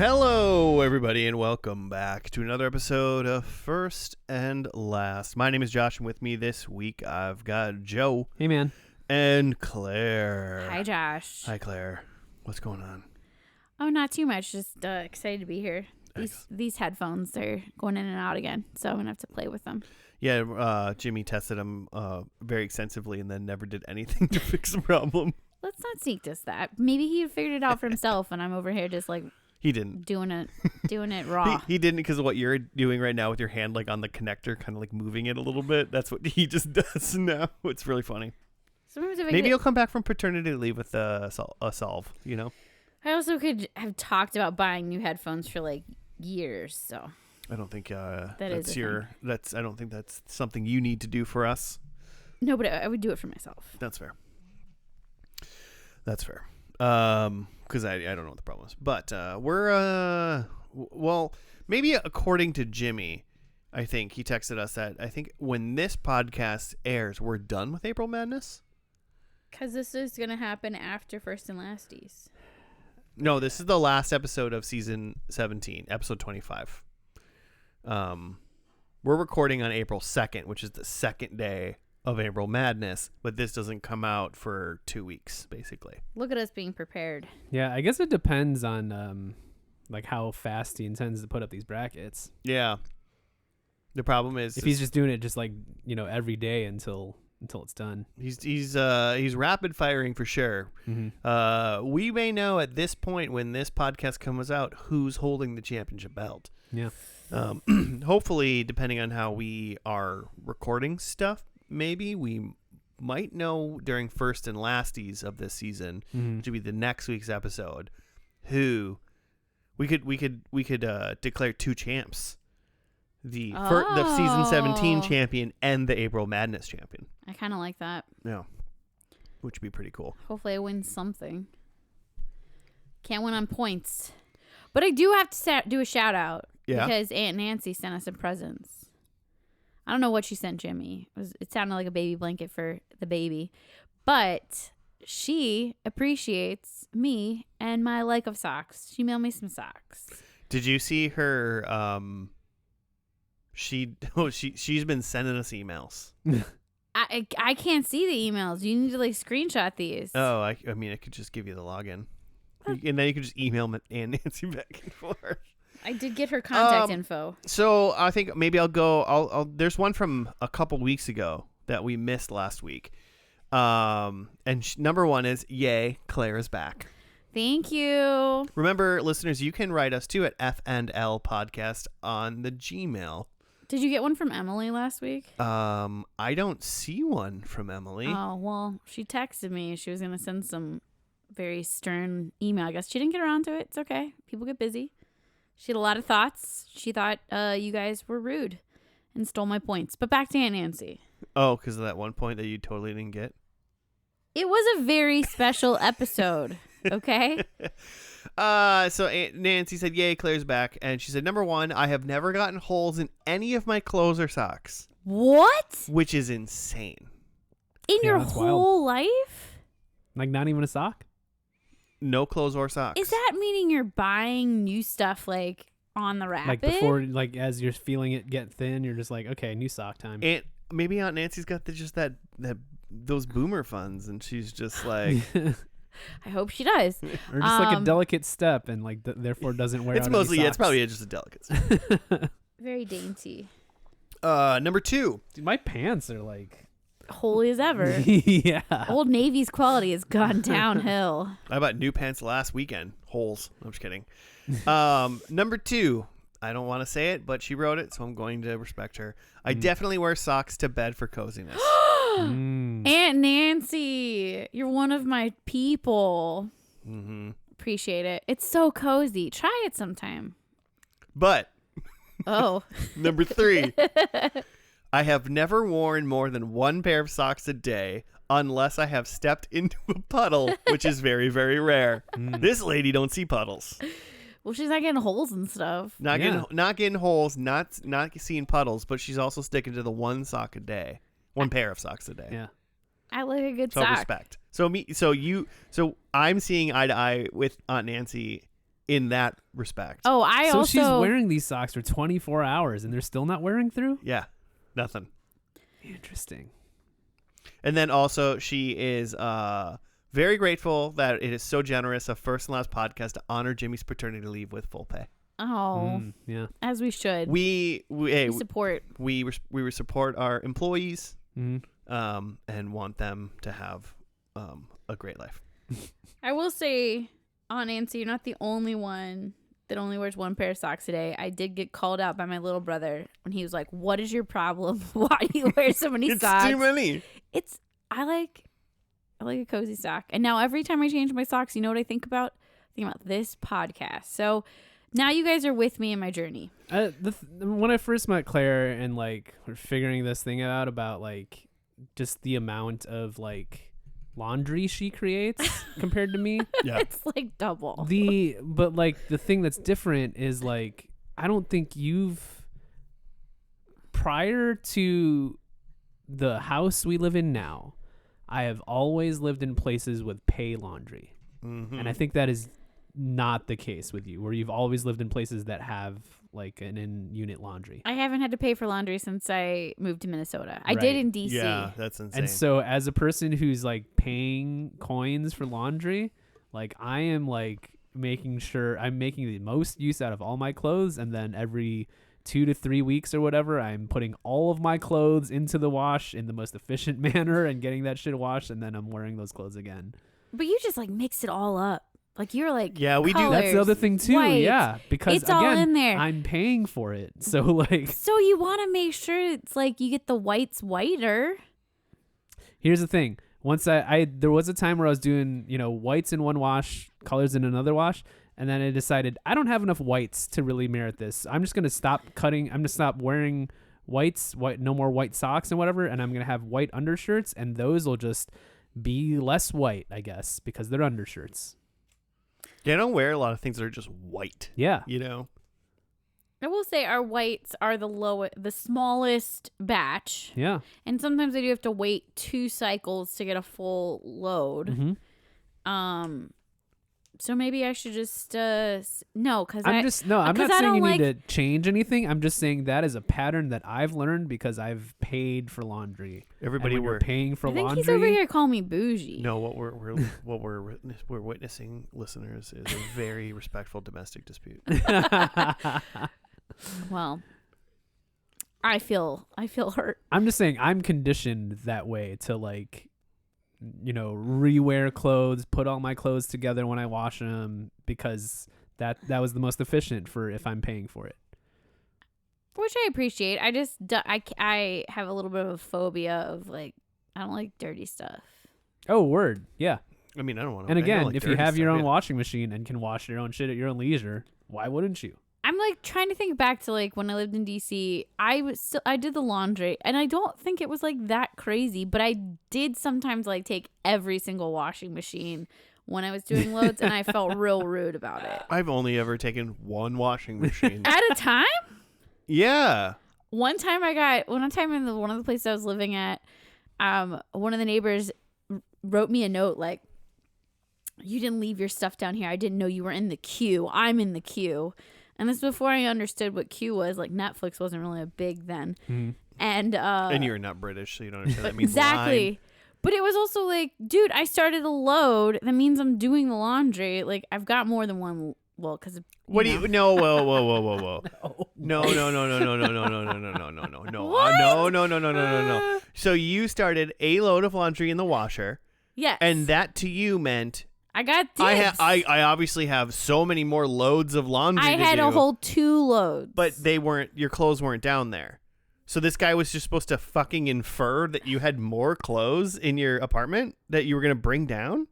Hello, everybody, and welcome back to another episode of First and Last. My name is Josh, and with me this week I've got Joe. Hey, man. And Claire. Hi, Josh. Hi, Claire. What's going on? Oh, not too much. Just excited to be here. These headphones, they're going in and out again, so I'm going to have to play with them. Yeah, Jimmy tested them very extensively and then never did anything to fix the problem. Let's not sneak this that. Maybe he figured it out for himself, and I'm over here just like He didn't. doing it raw. He didn't, because of what you're doing right now with your hand like on the connector, kind of like moving it a little bit. That's what he just does now. It's really funny. Sometimes if I Maybe get he'll come back from paternity leave with a solve, you know? I also could have talked about buying new headphones for like years, so I don't think is that's a I don't think that's something you need to do for us. no, but I would do it for myself. That's fair. That's fair. Because I don't know what the problem is. But we're well, maybe according to Jimmy, I think he texted us that I think when this podcast airs, we're done with April Madness. Because this is going to happen after First and Lasties. No, this is the last episode of season 17, episode 25. We're recording on April 2nd, which is the second day of April Madness, but this doesn't come out for 2 weeks, basically. Look at us being prepared. Yeah, I guess it depends on like how fast he intends to put up these brackets. Yeah. The problem is If he's just doing it just like, every day until it's done. he's rapid firing for sure. Mm-hmm. We may know at this point when this podcast comes out who's holding the championship belt. Yeah. Hopefully, depending on how we are recording stuff, maybe we might know during First and Lasties of this season, which would be the next week's episode, who we could declare two champs. The season 17 champion and the April Madness champion. I kind of like that. Yeah. Which would be pretty cool. Hopefully I win something. Can't win on points. But I do have to do a shout out. Yeah. Because Aunt Nancy sent us some presents. I don't know what she sent Jimmy. It sounded like a baby blanket for the baby. But she appreciates me and my like of socks. She mailed me some socks. Did you see her she's been sending us emails. I can't see the emails. You need to like screenshot these. Oh, I mean I could just give you the login. And then you could just email Aunt Nancy back and forth. I did get her contact info. So I think maybe I'll there's one from a couple weeks ago that we missed last week. And number one is, yay, Claire is back. Thank you. Remember, listeners, you can write us too at F&L Podcast on the Gmail. Did you get one from Emily last week? I don't see one from Emily. Oh, well, she texted me. She was going to send some very stern email. I guess she didn't get around to it. It's okay. People get busy. She had a lot of thoughts. She thought you guys were rude and stole my points. But back to Aunt Nancy. Oh, because of that one point that you totally didn't get? It was a very special episode, okay? So Aunt Nancy said, yay, Claire's back. And she said, number one, I have never gotten holes in any of my clothes or socks. What? Which is insane. In your that's whole life? Like not even a sock? No clothes or socks. Is that meaning you're buying new stuff like on the rapid? Like before, like as you're feeling it get thin, you're just like, okay, new sock time. Maybe Aunt Nancy's got those boomer funds, and she's just like... I hope she does. Or just like a delicate step, and like therefore doesn't wear it's out mostly any it's socks. probably just a delicate step. Very dainty. Number two. Dude, my pants are like Holy as ever. yeah. Old Navy's quality has gone downhill. I bought new pants last weekend. Holes. I'm just kidding. Number two. I don't want to say it, but she wrote it, so I'm going to respect her. I definitely wear socks to bed for coziness. Aunt Nancy, you're one of my people. Mm-hmm. Appreciate it. It's so cozy. Try it sometime. But Oh. number three. I have never worn more than one pair of socks a day unless I have stepped into a puddle, which is very, very rare. This lady don't see puddles. Well, she's not getting holes and stuff. Not getting holes, not seeing puddles, but she's also sticking to the one sock a day. One pair of socks a day. Yeah. I like a good So sock. respect. So I'm seeing eye to eye with Aunt Nancy in that respect. Oh, I So also she's wearing these socks for 24 hours and they're still not wearing through? Yeah, nothing. Interesting. And then also she is very grateful that it is so generous of First and Last Podcast to honor Jimmy's paternity leave with full pay. Yeah. As we should. We support. we support our employees Mm. and want them to have a great life. I will say, Nancy, you're not the only one that only wears one pair of socks a day. I did get called out by my little brother when he was like, "What is your problem? Why do you wear so many It's socks?" too many. I like a cozy sock. And now every time I change my socks, you know what I think about? I think about this podcast. So now you guys are with me in my journey. When I first met Claire and like we're figuring this thing out about like just the amount of like laundry she creates compared to me, Yeah. It's like double. but like the thing that's different is like I don't think you've, prior to the house we live in now, I have always lived in places with pay laundry. Mm-hmm. And I think that is not the case with you, where you've always lived in places that have like an in-unit laundry. I haven't had to pay for laundry since I moved to Minnesota. I Right. did in DC. Yeah, that's insane. And so as a person who's like paying coins for laundry, like I am like making sure I'm making the most use out of all my clothes, and then every 2 to 3 weeks or whatever, I'm putting all of my clothes into the wash in the most efficient manner and getting that shit washed, and then I'm wearing those clothes again. But you just like mix it all up. Like you're like, Yeah, we do. That's the colors, other thing too, white. yeah, because It's again, all in there. I'm paying for it. So like So you want to make sure it's like you get the whites whiter. here's the thing. Once I there was a time where I was doing, whites in one wash, colors in another wash, and then I decided I don't have enough whites to really merit this. I'm just going to stop cutting. I'm going to stop wearing no more white socks and whatever, and I'm going to have white undershirts, and those will just be less white, I guess, because they're undershirts. Yeah, I don't wear a lot of things that are just white. Yeah. I will say our whites are the smallest batch, Yeah. and sometimes I do have to wait 2 cycles to get a full load. Mm-hmm. So maybe I should just no, because I'm not I saying don't you like- need to change anything. I'm just saying that is a pattern that I've learned because I've paid for laundry. Everybody And when were you're paying for I think laundry. he's over here calling me bougie. No, what we're witnessing, listeners, is a very respectful domestic dispute. Well, I feel hurt. I'm just saying I'm conditioned that way to like, rewear clothes, put all my clothes together when I wash them because that was the most efficient for if I'm paying for it. Which I appreciate. I just I have a little bit of a phobia of like I don't like dirty stuff. Oh, word. Yeah. I mean, I don't want to. And again, if you have your own washing machine and can wash your own shit at your own leisure, why wouldn't you? I'm like trying to think back to like when I lived in DC. I did the laundry, and I don't think it was like that crazy, but I did sometimes like take every single washing machine when I was doing loads, and I felt real rude about it. I've only ever taken one washing machine. At a time? Yeah. One time in one of the places I was living at, one of the neighbors wrote me a note like, "You didn't leave your stuff down here. I didn't know you were in the queue. I'm in the queue." And this is before I understood what queue was. Like Netflix wasn't really a big then. Mm-hmm. And you're not British, so you don't understand that means exactly. line. But it was also like, dude, I started the load. That means I'm doing the laundry. Like I've got more than one. Well, because What do you? No, whoa. No. No. So you started a load of laundry in the washer, Yes. and that to you meant I got dibs. I obviously have so many more loads of laundry. I to had do, a whole 2 loads. but your clothes weren't down there. So this guy was just supposed to fucking infer that you had more clothes in your apartment that you were gonna bring down.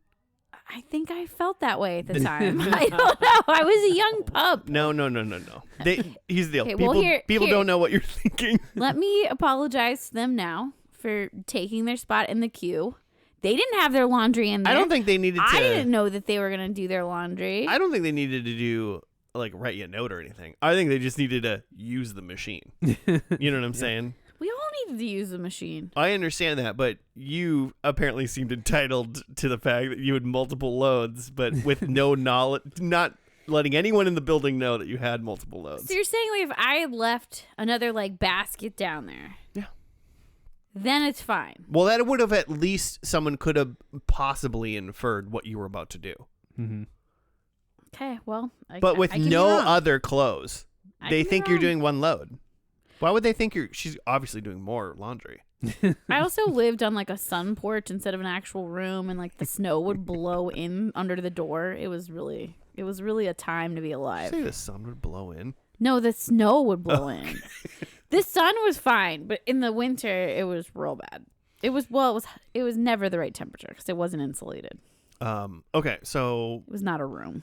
I think I felt that way at the time. I don't know. I was a young pup. No. Here's the deal. Okay, People, well, people don't know what you're thinking. Let me apologize to them now for taking their spot in the queue. They didn't have their laundry in there. I don't think they needed to. I didn't know that they were going to do their laundry. I don't think they needed to do like write you a note or anything. I think they just needed to use the machine. You know what I'm saying? We all needed to use the machine. I understand that, but you apparently seemed entitled to the fact that you had multiple loads, but with no knowledge, not letting anyone in the building know that you had multiple loads. So you're saying like if I left another like basket down there, Yeah. then it's fine. Well, that would have at least someone could have possibly inferred what you were about to do. Mm-hmm. Okay, well, But with I can be no wrong. other clothes, I they can be think you're wrong. doing one load. Why would they think she's obviously doing more laundry? I also lived on like a sun porch instead of an actual room, and like the snow would blow in under the door. It was really a time to be Did you alive. say the sun would blow in? No, the snow would blow in. The sun was fine, but in the winter it was real bad. It was never the right temperature because it wasn't insulated. Okay, so It was not a room.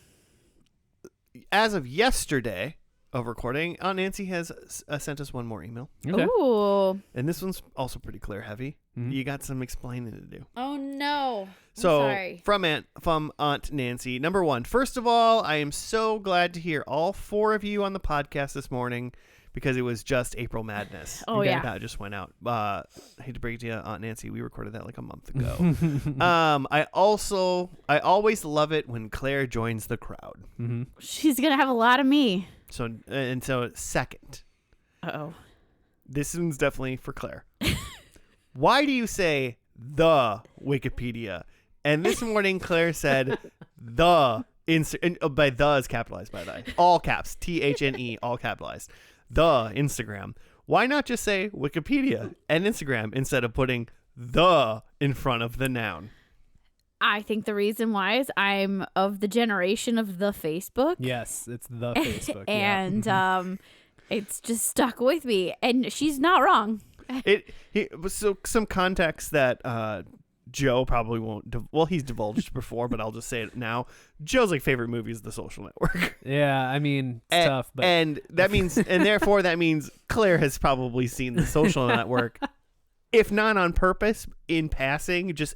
as of yesterday of recording, Aunt Nancy has sent us one more email. Okay. Ooh. And this one's also pretty clear heavy. Mhm. You got some explaining to do. Oh no. So sorry. from Aunt Nancy, number one, first of all, I am so glad to hear all 4 of you on the podcast this morning because it was just April Madness. Oh, yeah. That just went out. I hate to break it to you, Aunt Nancy, we recorded that like a month ago. I always love it when Claire joins the crowd. Mm-hmm. She's gonna have a lot of me. So second, Uh-oh. this one's definitely for Claire. Why do you say the Wikipedia? And this morning, Claire said the by the is capitalized by the all caps THNE all capitalized the Instagram. Why not just say Wikipedia and Instagram instead of putting the in front of the noun? I think the reason why is I'm of the generation of the Facebook. Yes, it's the Facebook. And yeah. Mhm. it's just stuck with me. And she's not wrong. So some context that Joe probably won't. He's divulged before, but I'll just say it now. Joe's favorite movie is The Social Network. Yeah, I mean, it's tough, but and that means, and therefore that means Claire has probably seen The Social Network, if not on purpose, in passing. Just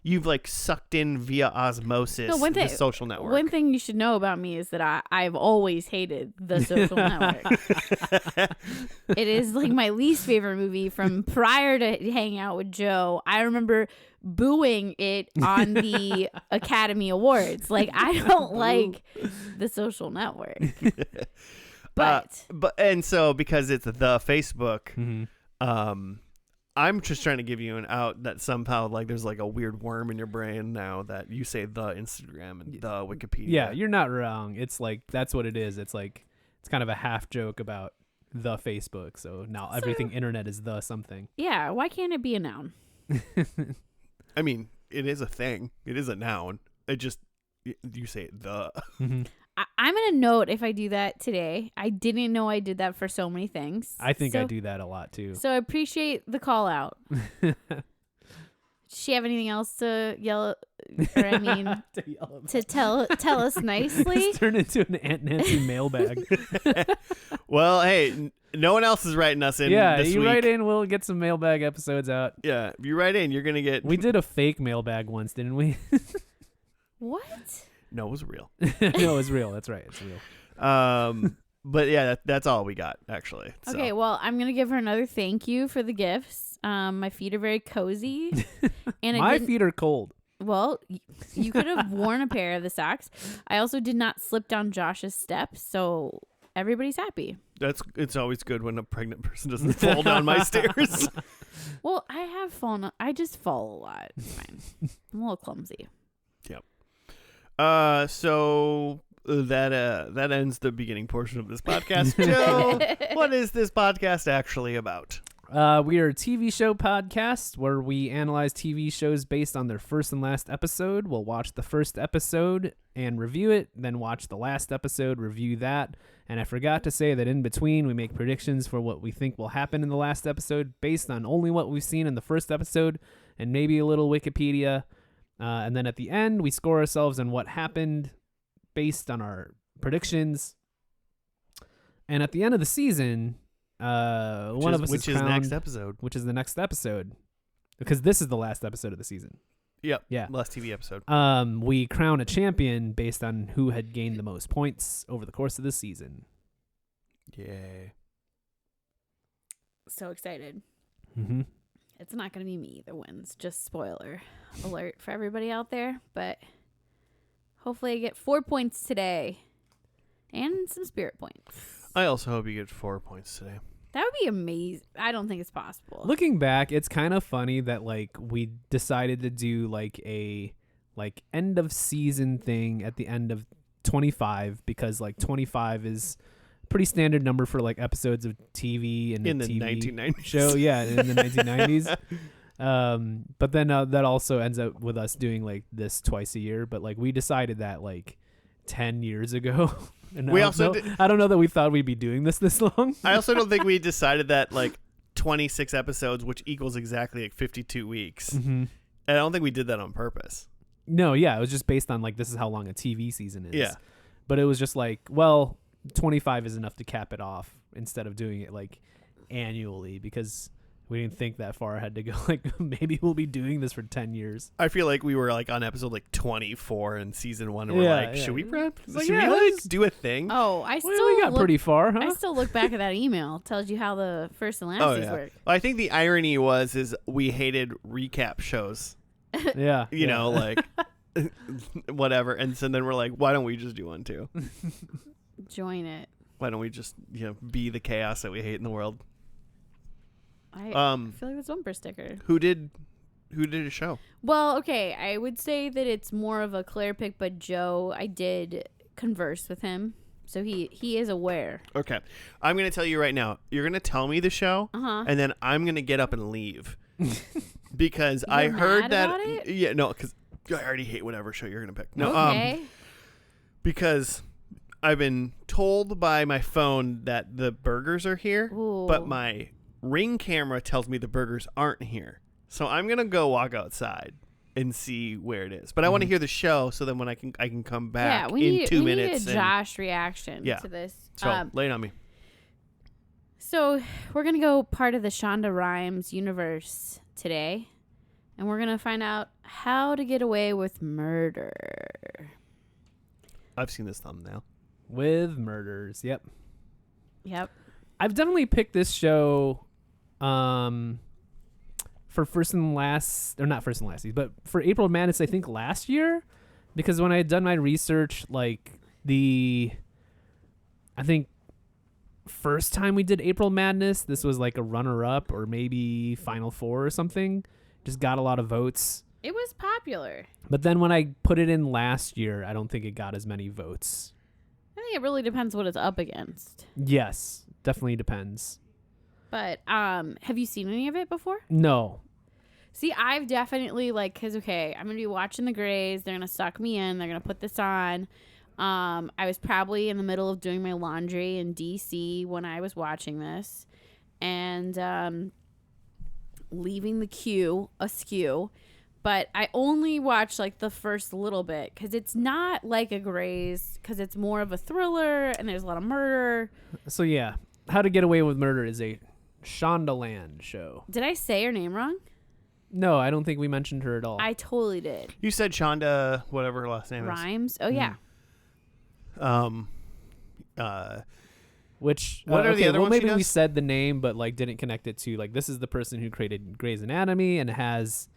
you've sucked in via osmosis The Social Network. One thing you should know about me is that I've always hated The Social Network. It is my least favorite movie from prior to hanging out with Joe. I remember booing it on the Academy Awards. I don't like The Social Network. But and so because it's the Facebook, Mhm. I'm just trying to give you an out that somehow there's a weird worm in your brain now that you say the Instagram and the Wikipedia. Yeah, you're not wrong. It's that's what it is. It's it's kind of a half joke about the Facebook. So now everything internet is the something. yeah, why can't it be a noun? I mean, it is a thing. It is a noun. It just you say it the. Mhm. I'm going to note if I do that today. I didn't know I did that for so many things. I think I do that a lot too. So I appreciate the call out. Does she have anything else to yell or I mean to tell us nicely? It's turned into an Aunt Nancy mailbag. Well, hey, no one else is writing us in. Yeah, this you week. write in, we'll get some mailbag episodes out. Yeah, if you write in, you're gonna get. We did a fake mailbag once, didn't we? What? No, it was real. No, it's real. That's right. It's real. But yeah, that's all we got actually. So. Okay, well, I'm going to give her another thank you for the gifts. My feet are very cozy. And My feet are cold. Well, you could have worn a pair of the socks. I also did not slip down Josh's steps, so everybody's happy. It's always good when a pregnant person doesn't fall down my stairs. Well, I have fallen. I just fall a lot. It's fine. I'm a little clumsy. So that ends the beginning portion of this podcast. Joe, what is this podcast actually about? We are a TV show podcast where we analyze TV shows based on their first and last episode. We'll watch the first episode and review it, then watch the last episode, review that. And I forgot to say that in between, we make predictions for what we think will happen in the last episode based on only what we've seen in the first episode and maybe a little Wikipedia. And then at the end, we score ourselves on what happened based on our predictions. And at the end of the season, one of us which is is crowned, next episode. which is the next episode, because this is the last episode of the season. Yep. Yeah. Last TV episode. We crown a champion based on who had gained the most points over the course of the season. Yay. So excited. Mm-hmm. It's not going to be me that wins. Just spoiler alert for everybody out there. But Hopefully I get 4 points today. And some spirit points. I also hope you get 4 points today. That would be amazing. I don't think it's possible. Looking back, it's kind of funny that like we decided to do like a like end of season thing at the end of 25 because like 25 is a pretty standard number for like episodes of TV and In the TV 1990s. show. Yeah, in the 1990s. But then that also ends up with us doing like this twice a year. But like we decided that like 10 years ago. And We also did- I don't know that we thought we'd be doing this long. I also don't think we decided that like 26 episodes, which equals exactly like 52 weeks. Mm-hmm. And I don't think we did that on purpose. No, yeah, it was just based on like this is how long a TV season is. Yeah. But it was just like, well, 25 is enough to cap it off instead of doing it like annually because we didn't think that far ahead to go like maybe we'll be doing this for 10 years. I feel like we were like on episode like 24 in season 1 and we're Yeah, like, yeah. should we prep? It's like, should yeah, we like let's- do a thing? Oh, I still Well, we got look, pretty far, huh? I still look back at that email. It tells you how the first and last Oh, days yeah. work. Well, I think the irony is we hated recap shows, Yeah. you know, like whatever. And so then we're like, why don't we just do one too? Join it. Why don't we just, be the chaos that we hate in the world? I feel like that's bumper sticker. Who did a show? Well, okay, I would say that it's more of a Claire pick, but Joe, I did converse with him, so he is aware. Okay. I'm going to tell you right now. You're going to tell me the show, Uh-huh. and then I'm going to get up and leave. Because I You're heard mad that. about it? Yeah, no, because I already hate whatever show you're going to pick. No, Okay. because I've been told by my phone that the burgers are here, Ooh. but my Ring camera tells me the burgers aren't here. So I'm going to go walk outside and see where it is. But I want to hear the show so then when I can come back yeah, we in need 2 we minutes. need a Josh reaction Yeah. to this. So lay it on me. So we're gonna go part of the Shonda Rhimes universe today, and we're gonna find out how to get away with murder. I've seen this thumbnail. With murders. Yep. Yep. I've definitely picked this show for first and last, or not first and last season, but for April Madness, I think last year, because when I had done my research, like I think first time we did April Madness, this was like a runner-up or maybe Final Four or something. Just got a lot of votes. It was popular. But then when I put it in last year, I don't think it got as many votes. I think it really depends what it's up against. Yes, definitely depends. But have you seen any of it before? No. See, I've definitely because okay, I'm gonna be watching the Grays. They're gonna suck me in. They're gonna put this on. I was probably in the middle of doing my laundry in DC when I was watching this, and leaving the queue askew. But I only watched like the first little bit because it's not like a Grays because it's more of a thriller and there's a lot of murder. So yeah, How to Get Away with Murder is a Shondaland show. Did I say her name wrong? No, I don't think we mentioned her at all. I totally did. You said Shonda, whatever her last name Rhymes. Oh yeah. is. Which What are the other ones she maybe we does? said the name, but like didn't connect it to like this is the person who created Grey's Anatomy and has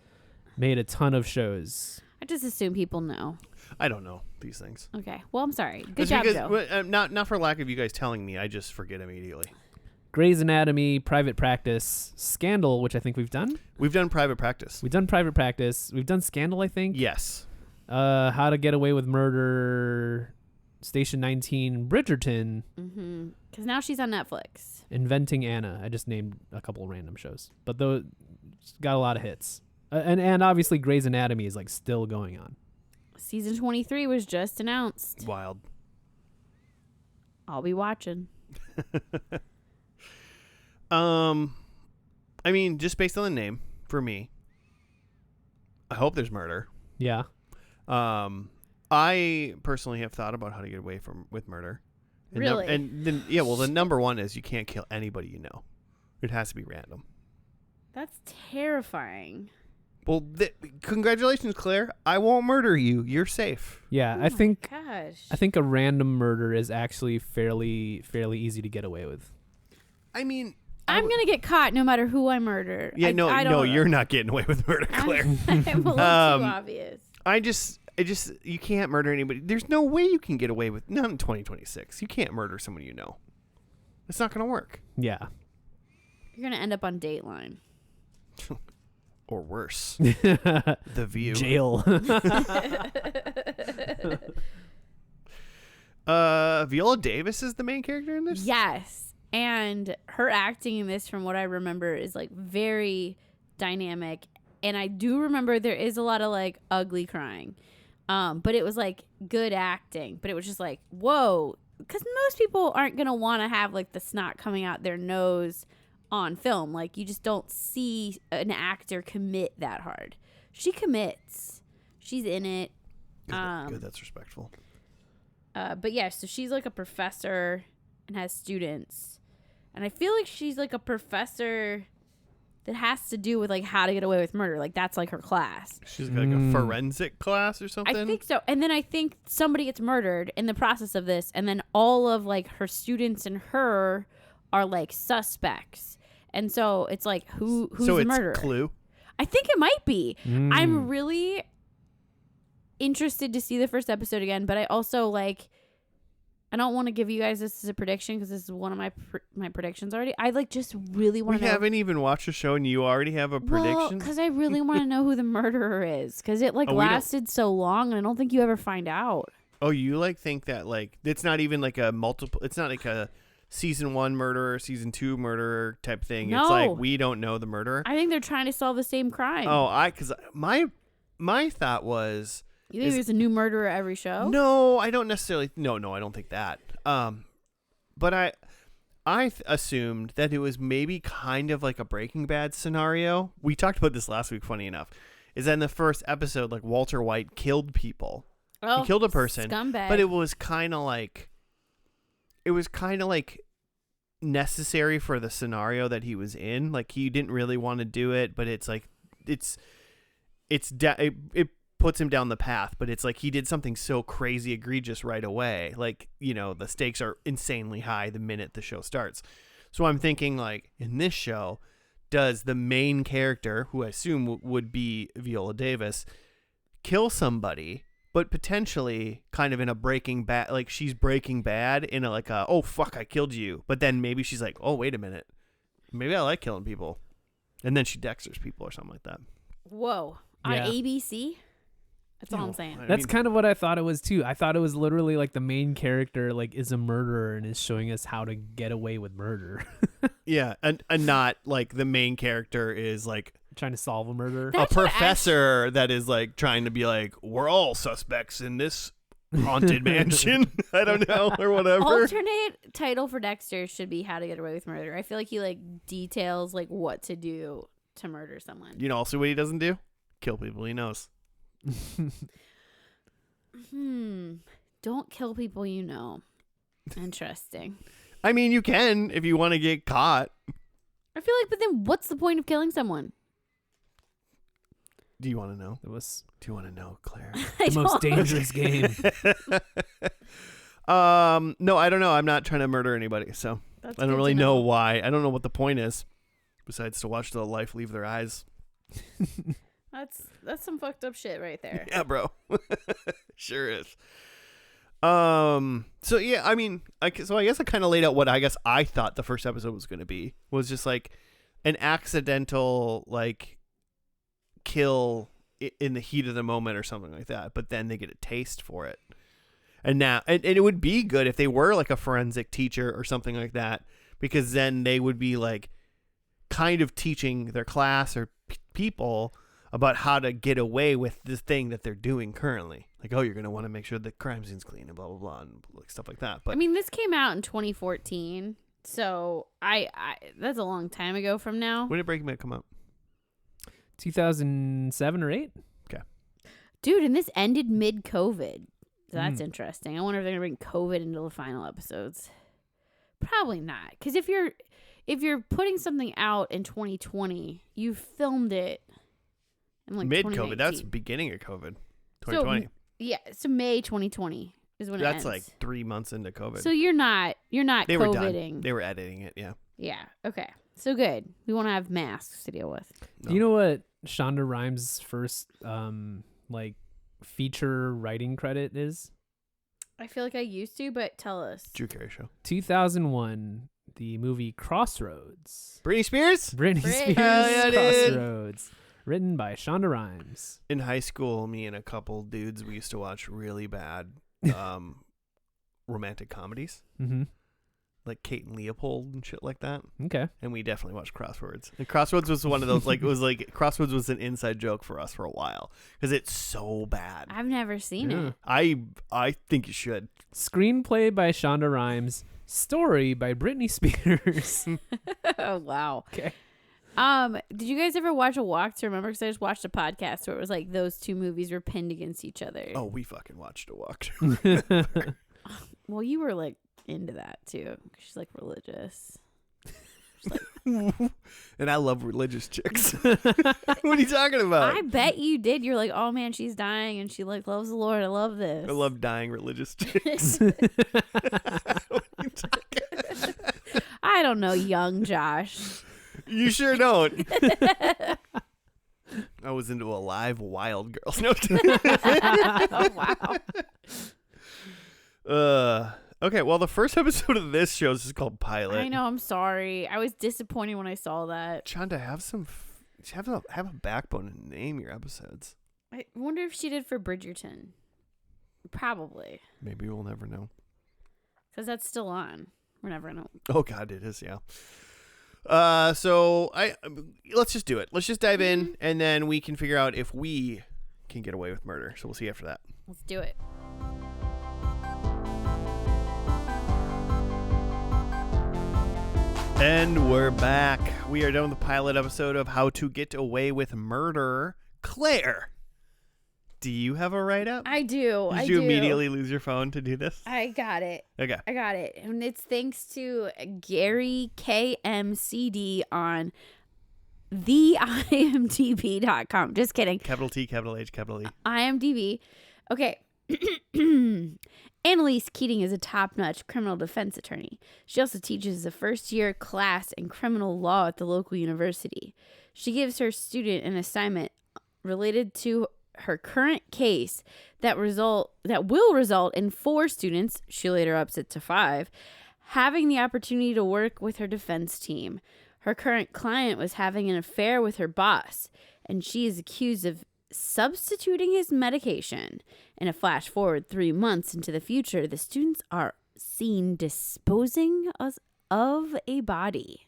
made a ton of shows. I just assume people know. I don't know these things. Okay. Well, I'm sorry. Good It's job, because, Joe. not for lack of you guys telling me. I just forget immediately. Grey's Anatomy, Private Practice, Scandal, which I think we've done. We've done Private Practice. We've done Private Practice. We've done Scandal, I think. Yes. How to Get Away with Murder, Station 19, Bridgerton, Mm-hmm. Because now she's on Netflix. Inventing Anna. I just named a couple random shows, but those got a lot of hits. And obviously Grey's Anatomy is like still going on. Season 23 was just announced. Wild. I'll be watching. I mean, just based on the name, for me, I hope there's murder. Yeah. I personally have thought about how to get away with murder. And Really? And then, yeah, well, the number one is you can't kill anybody you know. It has to be random. That's terrifying. Well, congratulations, Claire. I won't murder you. You're safe. Yeah, Oh I think my gosh. I think a random murder is actually fairly easy to get away with. I mean, I'm going to get caught no matter who I murder. Yeah, I no, don't, you're not getting away with murder, Claire. I'm a little too Um, obvious. you can't murder anybody. There's no way you can get away with, not in 2026. You can't murder someone you know. It's not going to work. Yeah. You're gonna end up on Dateline. Or worse. The View. Jail. Viola Davis is the main character in this? Yes. And her acting in this, from what I remember, is like very dynamic. And I do remember there is a lot of like ugly crying. But it was like good acting. But it was just like, whoa. Because most people aren't going to want to have like the snot coming out their nose on film. Like, you just don't see an actor commit that hard. She commits. She's in it. Good, that's respectful. But yeah, so she's like a professor and has students. And I feel like she's like a professor that has to do with like how to get away with murder. Like, that's like her class. She's got like a forensic class or something? I think so. And then I think somebody gets murdered in the process of this. And then all of like her students and her are like suspects. And so it's like, who's the murderer? Clue? I think it might be. I'm really interested to see the first episode again, but I also like, I don't want to give you guys this as a prediction because this is one of my predictions already. I like just really want to know. We haven't even watched the show and you already have a prediction? Because I really want to know who the murderer is, because it like lasted so long and I don't think you ever find out. Oh, you like think that like it's not even like a multiple, it's not like a season 1 murderer, season 2 murderer type thing. No. It's like we don't know the murderer. I think they're trying to solve the same crime. Oh, because my thought was, you think there's a new murderer every show? no, I don't necessarily. No, I don't think that. But I assumed that it was maybe kind of like a Breaking Bad scenario. We talked about this last week. Funny enough, is that in the first episode, like Walter White killed people. Oh, he killed a person, scumbag. but it was kind of like necessary for the scenario that he was in. Like, he didn't really want to do it, but it's like it puts him down the path, but it's like he did something so crazy egregious right away. Like, you know, the stakes are insanely high the minute the show starts. So I'm thinking, like, in this show, does the main character, who I assume would be Viola Davis, kill somebody, but potentially kind of in a Breaking Bad, like she's Breaking Bad in a like a, oh fuck, I killed you, but then maybe she's like, oh wait a minute, maybe I like killing people, and then she Dexters people or something like that. Whoa. On Yeah. ABC? That's all I'm saying. That's kind of what I thought it was too. I thought it was literally like the main character like is a murderer and is showing us how to get away with murder. Yeah, and not like the main character is like Trying to solve a murder. That's a what professor that is like trying to be like, we're all suspects in this haunted mansion. I don't know, or whatever. Alternate title for Dexter should be How to Get Away with Murder. I feel like he like details like what to do to murder someone. You know also what he doesn't do? Kill people he knows. Don't kill people you know. Interesting. I mean, you can if you want to get caught. I feel like, but then what's the point of killing someone? Do you want to know? It was Do you want to know, Claire? I the most don't. dangerous game. No, I don't know. I'm not trying to murder anybody, so That's I don't good really to know why. I don't know what the point is, besides to watch the life leave their eyes. That's some fucked up shit right there. Yeah, bro. Sure is. So yeah, I mean, I guess I kind of laid out what I guess I thought the first episode was going to be, was just like an accidental like kill in the heat of the moment or something like that, but then they get a taste for it. And now, and it would be good if they were like a forensic teacher or something like that, because then they would be like kind of teaching their class or people about how to get away with this thing that they're doing currently. Like, oh, you're going to want to make sure the crime scene's clean and blah, blah, blah, and like stuff like that. But I mean, this came out in 2014, so I that's a long time ago from now. when did Breaking Bad come out? 2007 or 8? Dude, and this ended mid-COVID. So that's interesting. I wonder if they're going to bring COVID into the final episodes. Probably not. Because if you're putting something out in 2020, you filmed it in like Mid-COVID. That's 2019. beginning of COVID. 2020. So May 2020 is when it ends. That's like 3 months into COVID. So you're not they were COVIDing. done. They were editing it, yeah. Yeah. Okay. So good. We won't have masks to deal with. No. Do you know what Shonda Rhimes' first like feature writing credit is? I feel like I used to, but tell us. Drew Carey Show. 2001, the movie Crossroads. Britney Spears? Britney Brit. Spears' Hell yeah, dude. Crossroads. Written by Shonda Rhimes. In high school, me and a couple dudes, we used to watch really bad romantic comedies. Mm-hmm. Like Kate and Leopold and shit like that. Okay. And we definitely watched Crossroads. And Crossroads was one of those, like, it was like, Crossroads was an inside joke for us for a while. Because it's so bad. I've never seen it. I think you should. Screenplay by Shonda Rhimes. Story by Britney Spears. Oh, wow. Okay. Did you guys ever watch A Walk to Remember? Because I just watched a podcast where it was like those two movies were pinned against each other. Oh, we fucking watched A Walk. Well, you were like into that too. She's like religious. And I love religious chicks. What are you talking about? I bet you did. You're like, oh man, she's dying and she like loves the Lord. I love this. I love dying religious chicks. I don't know, young Josh. You sure don't. I was into Alive Wild Girls. No. Oh, wow. Okay, well, the first episode of this show is just called Pilot. I know. I'm sorry. I was disappointed when I saw that. Chanda, have a backbone and name your episodes. I wonder if she did for Bridgerton. Probably. Maybe we'll never know. Because that's still on. We're never going to. Oh God, it is, yeah. So let's just do it. Let's just dive in, and then we can figure out if we can get away with murder. So we'll see after that. Let's do it. And we're back. We are done with the pilot episode of How to Get Away with Murder. Claire, do you have a write-up? I do. Did you immediately lose your phone to do this? I got it. Okay. I got it. And it's thanks to Gary KMCD on theimdb.com. Just kidding. Capital T, capital H, capital E. IMDb. Okay. Annalise Keating is a top-notch criminal defense attorney. She also teaches a first-year class in criminal law at the local university. She gives her student an assignment related to her current case that will result in 4 students, she later ups it to 5, having the opportunity to work with her defense team. Her current client was having an affair with her boss, and she is accused of substituting his medication. In a flash forward 3 months into the future, the students are seen disposing of a body.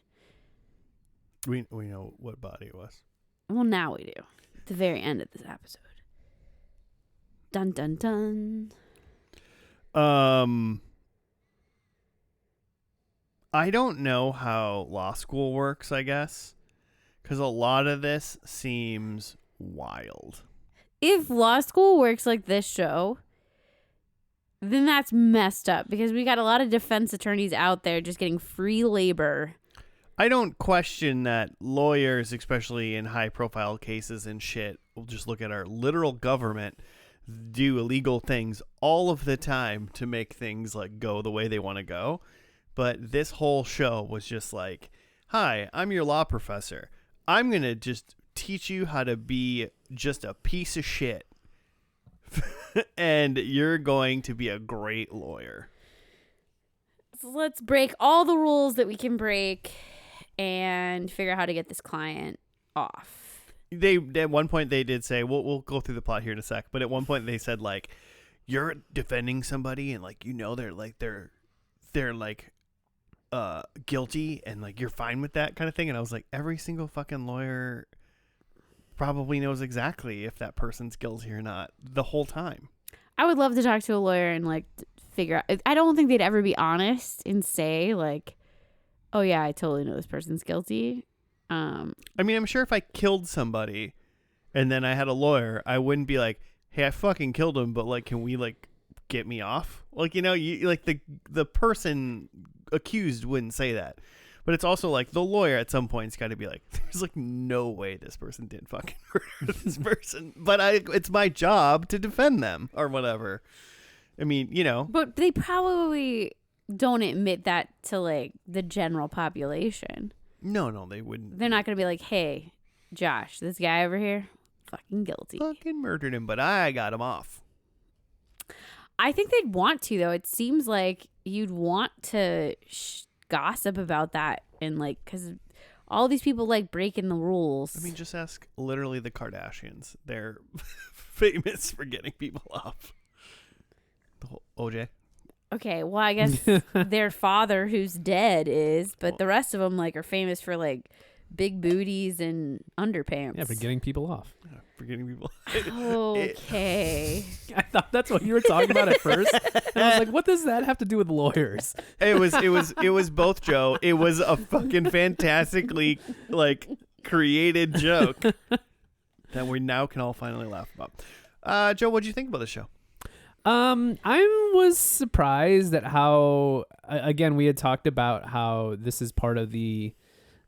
We know what body it was. Well, now we do. At the very end of this episode. Dun dun dun. I don't know how law school works, I guess, because a lot of this seems wild. If law school works like this show, then that's messed up because we got a lot of defense attorneys out there just getting free labor. I don't question that lawyers, especially in high-profile cases and shit, will just look at our literal government, do illegal things all of the time to make things like go the way they want to go. But this whole show was just like, hi, I'm your law professor. I'm going to just teach you how to be just a piece of shit. And you're going to be a great lawyer. So let's break all the rules that we can break and figure out how to get this client off. They at one point they did say, we'll go through the plot here in a sec, but at one point they said like, you're defending somebody and like, you know, they're guilty and like you're fine with that kind of thing. And I was like, every single fucking lawyer probably knows exactly if that person's guilty or not the whole time. I would love to talk to a lawyer and like figure out. I don't think they'd ever be honest and say like, oh yeah, I totally know this person's guilty. I mean, I'm sure if I killed somebody and then I had a lawyer, I wouldn't be like, hey, I fucking killed him, but like, can we like get me off? Like, you know, you like the person accused wouldn't say that. But it's also like the lawyer at some point has got to be like, there's like no way this person didn't fucking murder this person. But it's my job to defend them or whatever. I mean, you know. But they probably don't admit that to like the general population. No, they wouldn't. They're not going to be like, hey, Josh, this guy over here, fucking guilty. Fucking murdered him, but I got him off. I think they'd want to, though. It seems like you'd want to gossip about that, and like, because all these people like breaking the rules. I mean, just ask literally the Kardashians. They're famous for getting people off. The whole OJ. Okay, well, I guess their father, who's dead, is, but the rest of them like are famous for like big booties and underpants. Yeah, for getting people off. Yeah, for getting people. Okay. I thought that's what you were talking about at first. And I was like, what does that have to do with lawyers? It was both, Joe. It was a fucking fantastically like created joke that we now can all finally laugh about. Joe, what did you think about the show? I was surprised at how again we had talked about how this is part of the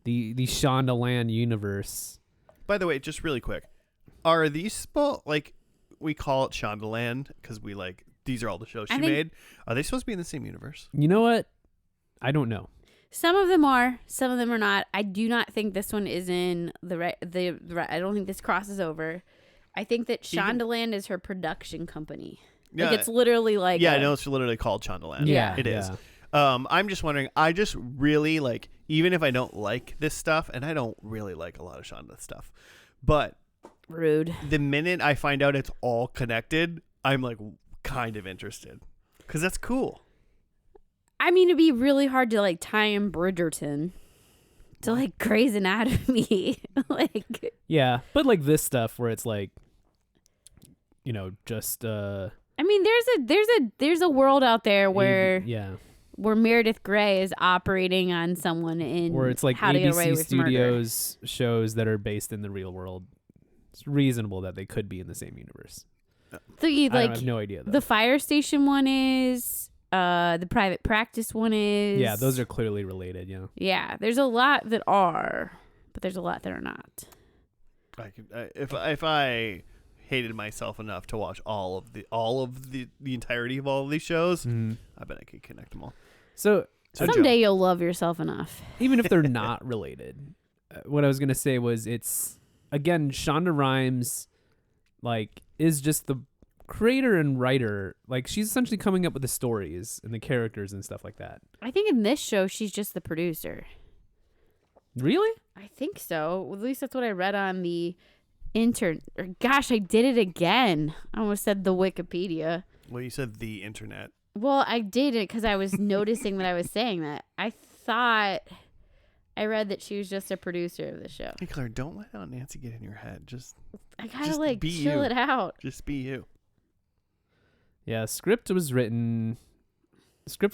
Shondaland universe. By the way, just really quick, are these like we call it Shondaland because we like these are all the shows she made? Are they supposed to be in the same universe? You know what? I don't know. Some of them are, some of them are not. I do not think this one is in the I don't think this crosses over. I think that Shondaland is her production company. Yeah, like it's literally like I know it's literally called Shondaland. Yeah, it is. I'm just wondering. I just really like, even if I don't like this stuff, and I don't really like a lot of Shonda stuff, but rude. The minute I find out it's all connected, I'm like kind of interested because that's cool. I mean, it'd be really hard to like tie in Bridgerton to like Grey's Anatomy. Like, yeah, but like this stuff where it's like, you know, just I mean, there's a world out there where where Meredith Grey is operating on someone in where it's like How to Get Away ABC with Studios shows that are based in the real world. It's reasonable that they could be in the same universe. I have no idea though. The fire station one is, the private practice one is. Yeah, those are clearly related. Yeah. Yeah, there's a lot that are, but there's a lot that are not. If I hated myself enough to watch all of the entirety of all of these shows, I bet I could connect them all. So someday you'll love yourself enough. Even if they're not related, what I was gonna say was it's again Shonda Rhimes, like is just the creator and writer. Like she's essentially coming up with the stories and the characters and stuff like that. I think in this show she's just the producer. Really? I think so. At least that's what I read on the gosh, I did it again. I almost said the Wikipedia. Well, you said the internet. Well, I did it because I was noticing that I was saying that. I thought I read that she was just a producer of the show. Hey, Claire, don't let Aunt Nancy get in your head. I gotta just like be chill you. it out. Just be you. Yeah, script for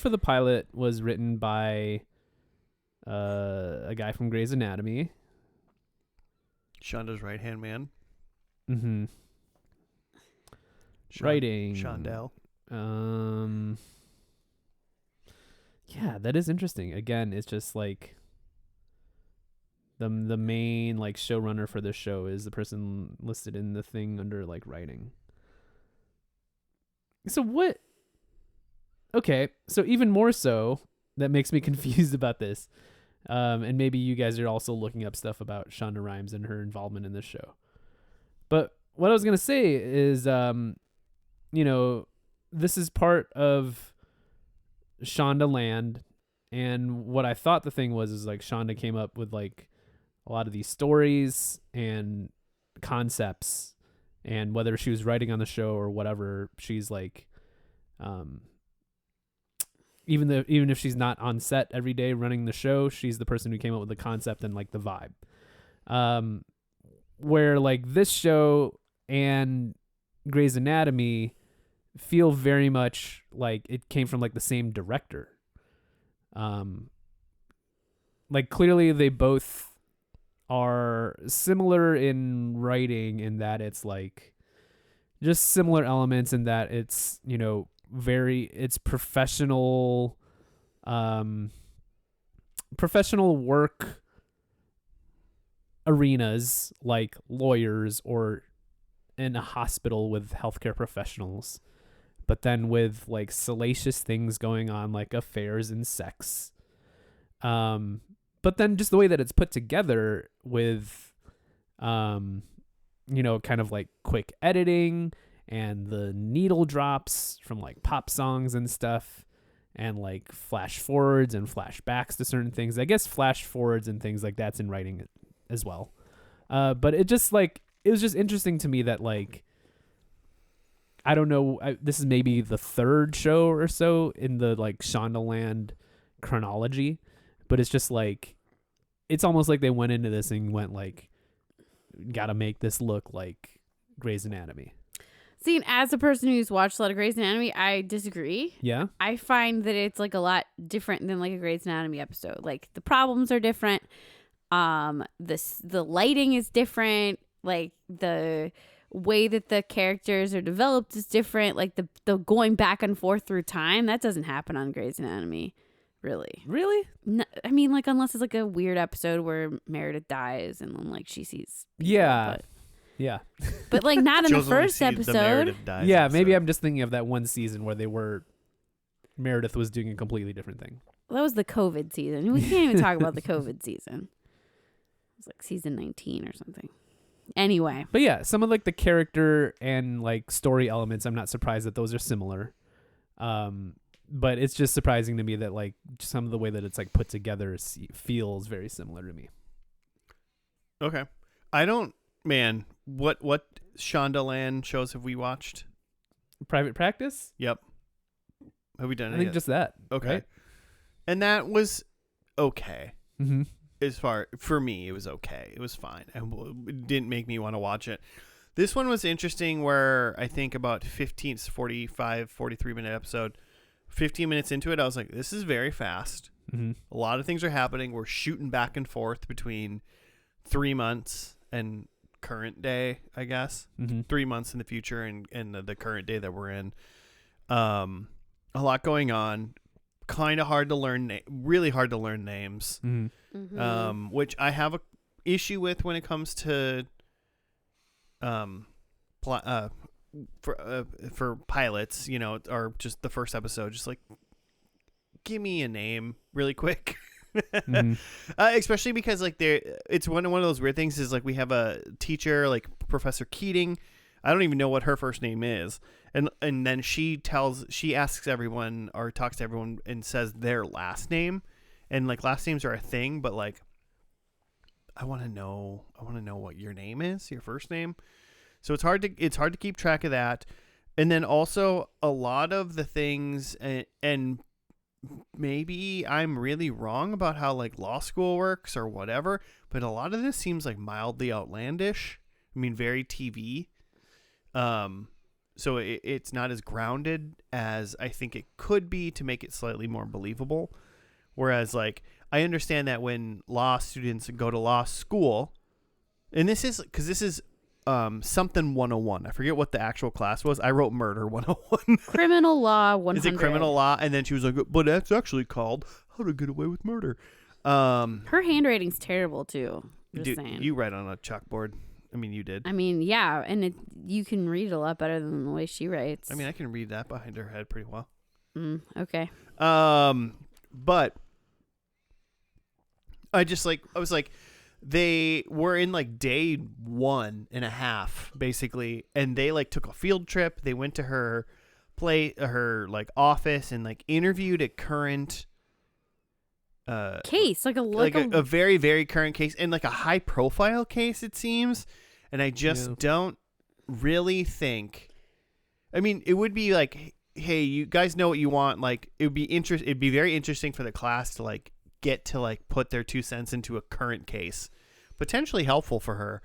the pilot was written by a guy from Grey's Anatomy. Shonda's right-hand man. Mm-hmm. Writing. Shondell. Yeah, that is interesting. Again, it's just like the main like showrunner for this show is the person listed in the thing under like writing. So what? Okay, so even more so, that makes me confused about this. And maybe you guys are also looking up stuff about Shonda Rhimes and her involvement in this show. But what I was gonna say is, you know, this is part of Shondaland, and what I thought the thing was is like Shonda came up with like a lot of these stories and concepts, and whether she was writing on the show or whatever, she's like, even if she's not on set every day running the show, she's the person who came up with the concept and like the vibe. Where like this show and Grey's Anatomy feel very much like it came from like the same director. Like clearly they both are similar in writing in that it's like just similar elements in that it's, you know, it's professional work arenas like lawyers or in a hospital with healthcare professionals, but then with like salacious things going on like affairs and sex. But then just the way that it's put together with kind of like quick editing and the needle drops from like pop songs and stuff, and like flash forwards and flashbacks to certain things. I guess flash forwards and things like that's in writing as well. But it just like, it was just interesting to me that like, I don't know, this is maybe the third show or so in the like Shondaland chronology, but it's just like, it's almost like they went into this and went like, gotta make this look like Grey's Anatomy. See, and as a person who's watched a lot of Grey's Anatomy, I disagree. Yeah? I find that it's like a lot different than like a Grey's Anatomy episode. Like the problems are different. The lighting is different. Like the way that the characters are developed is different. Like the going back and forth through time, that doesn't happen on Grey's Anatomy. Really? No, I mean, like, unless it's like a weird episode where Meredith dies and then like she sees people, Yeah. Yeah. but like not in the Shows only first see the episode. Meredith dies Yeah, episode. maybe I'm just thinking of that one season where Meredith was doing a completely different thing. That was the COVID season. We can't even talk about the COVID season. It was like season 19 or something. Anyway. But yeah, some of like the character and like story elements, I'm not surprised that those are similar. But it's just surprising to me that like some of the way that it's like put together feels very similar to me. Okay. What Shondaland shows have we watched? Private Practice? Yep. Have we done I it think yet? just that. Okay. Right? And that was okay. Mm-hmm. For me, it was okay. It was fine. It didn't make me want to watch it. This one was interesting where I think about 43 minute episode, 15 minutes into it, I was like, this is very fast. Mm-hmm. A lot of things are happening. We're shooting back and forth between 3 months and current day, I guess. Mm-hmm. 3 months in the future and the current day that we're in. A lot going on. Kind of hard to learn, really hard to learn names. Mm-hmm. Mhm. Which I have a issue with when it comes to for pilots, or just the first episode, just like give me a name really quick. Mm-hmm. Especially because like it's one of those weird things is like we have a teacher like Professor Keating. I don't even know what her first name is. And then she asks everyone or talks to everyone and says their last name. And like last names are a thing, but like I want to know what your name is, your first name. So it's hard to keep track of that. And then also a lot of the things and maybe I'm really wrong about how like law school works or whatever, but a lot of this seems like mildly outlandish. I mean, very TV. So it's not as grounded as I think it could be to make it slightly more believable. Whereas like, I understand that when law students go to law school, and this is something 101. I forget what the actual class was. I wrote murder 101. Criminal law 100. Is it criminal law? And then she was like, but that's actually called how to get away with murder. Her handwriting's terrible too. Just Dude, saying. you write on a chalkboard. I mean, you did. I mean, yeah, and you can read a lot better than the way she writes. I mean, I can read that behind her head pretty well. Okay. But I was like, they were in like day 1.5 basically, and they like took a field trip. They went to her like office and like interviewed a current Case, like a very, very current case and like a high profile case, it seems. And I just don't really think, I mean, it would be like, hey, you guys know what you want. Like it'd be very interesting for the class to like get to like put their 2 cents into a current case, potentially helpful for her.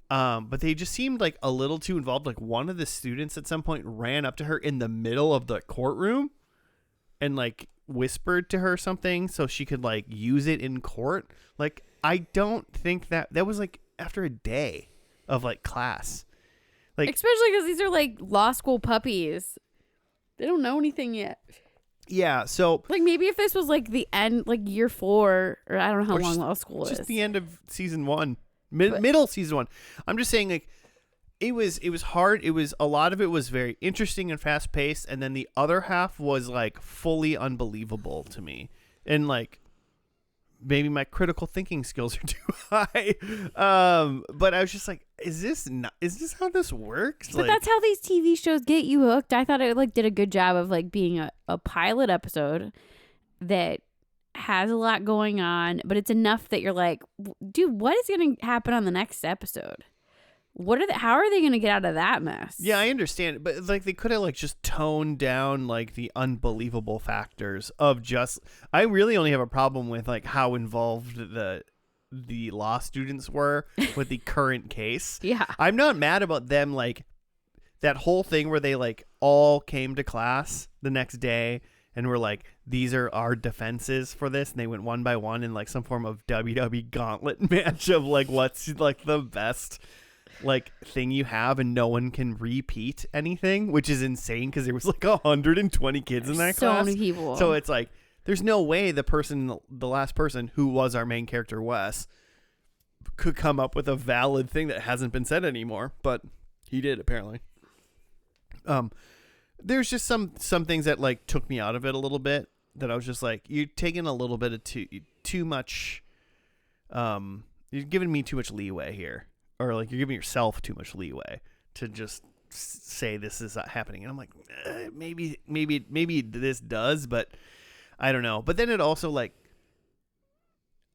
But they just seemed like a little too involved. Like one of the students at some point ran up to her in the middle of the courtroom and like whispered to her something so she could like use it in court. Like I don't think that was like after a day of like class, like especially because these are like law school puppies. They don't know anything yet. yeah. So Like maybe if this was like the end, like year 4, or I don't know how Or long just- law school is. just the end of season 1, middle season 1. I'm just saying like it was hard. It was a lot of it was very interesting and fast paced, and then the other half was like fully unbelievable to me. And like maybe my critical thinking skills are too high. But I was just like, is this how this works? But that's how these TV shows get you hooked. I thought it like did a good job of like being a pilot episode that has a lot going on, but it's enough that you're like, dude, what is going to happen on the next episode? How are they going to get out of that mess? Yeah, I understand, but like they could have like just toned down like the unbelievable factors of just. I really only have a problem with like how involved the law students were with the current case. Yeah. I'm not mad about them like that whole thing where they like all came to class the next day and were like, these are our defenses for this, and they went one by one in like some form of WWE gauntlet match of like what's like the best like thing you have, and no one can repeat anything, which is insane because there was like 120 kids in that class. So many people. So it's like there's no way the last person who was our main character Wes could come up with a valid thing that hasn't been said anymore, but he did apparently. There's just some things that like took me out of it a little bit, that I was just like, you're taking a little bit of too much. You're giving me too much leeway here. Or like you're giving yourself too much leeway to just say this is not happening. And I'm like, maybe this does, but I don't know. But then it also like,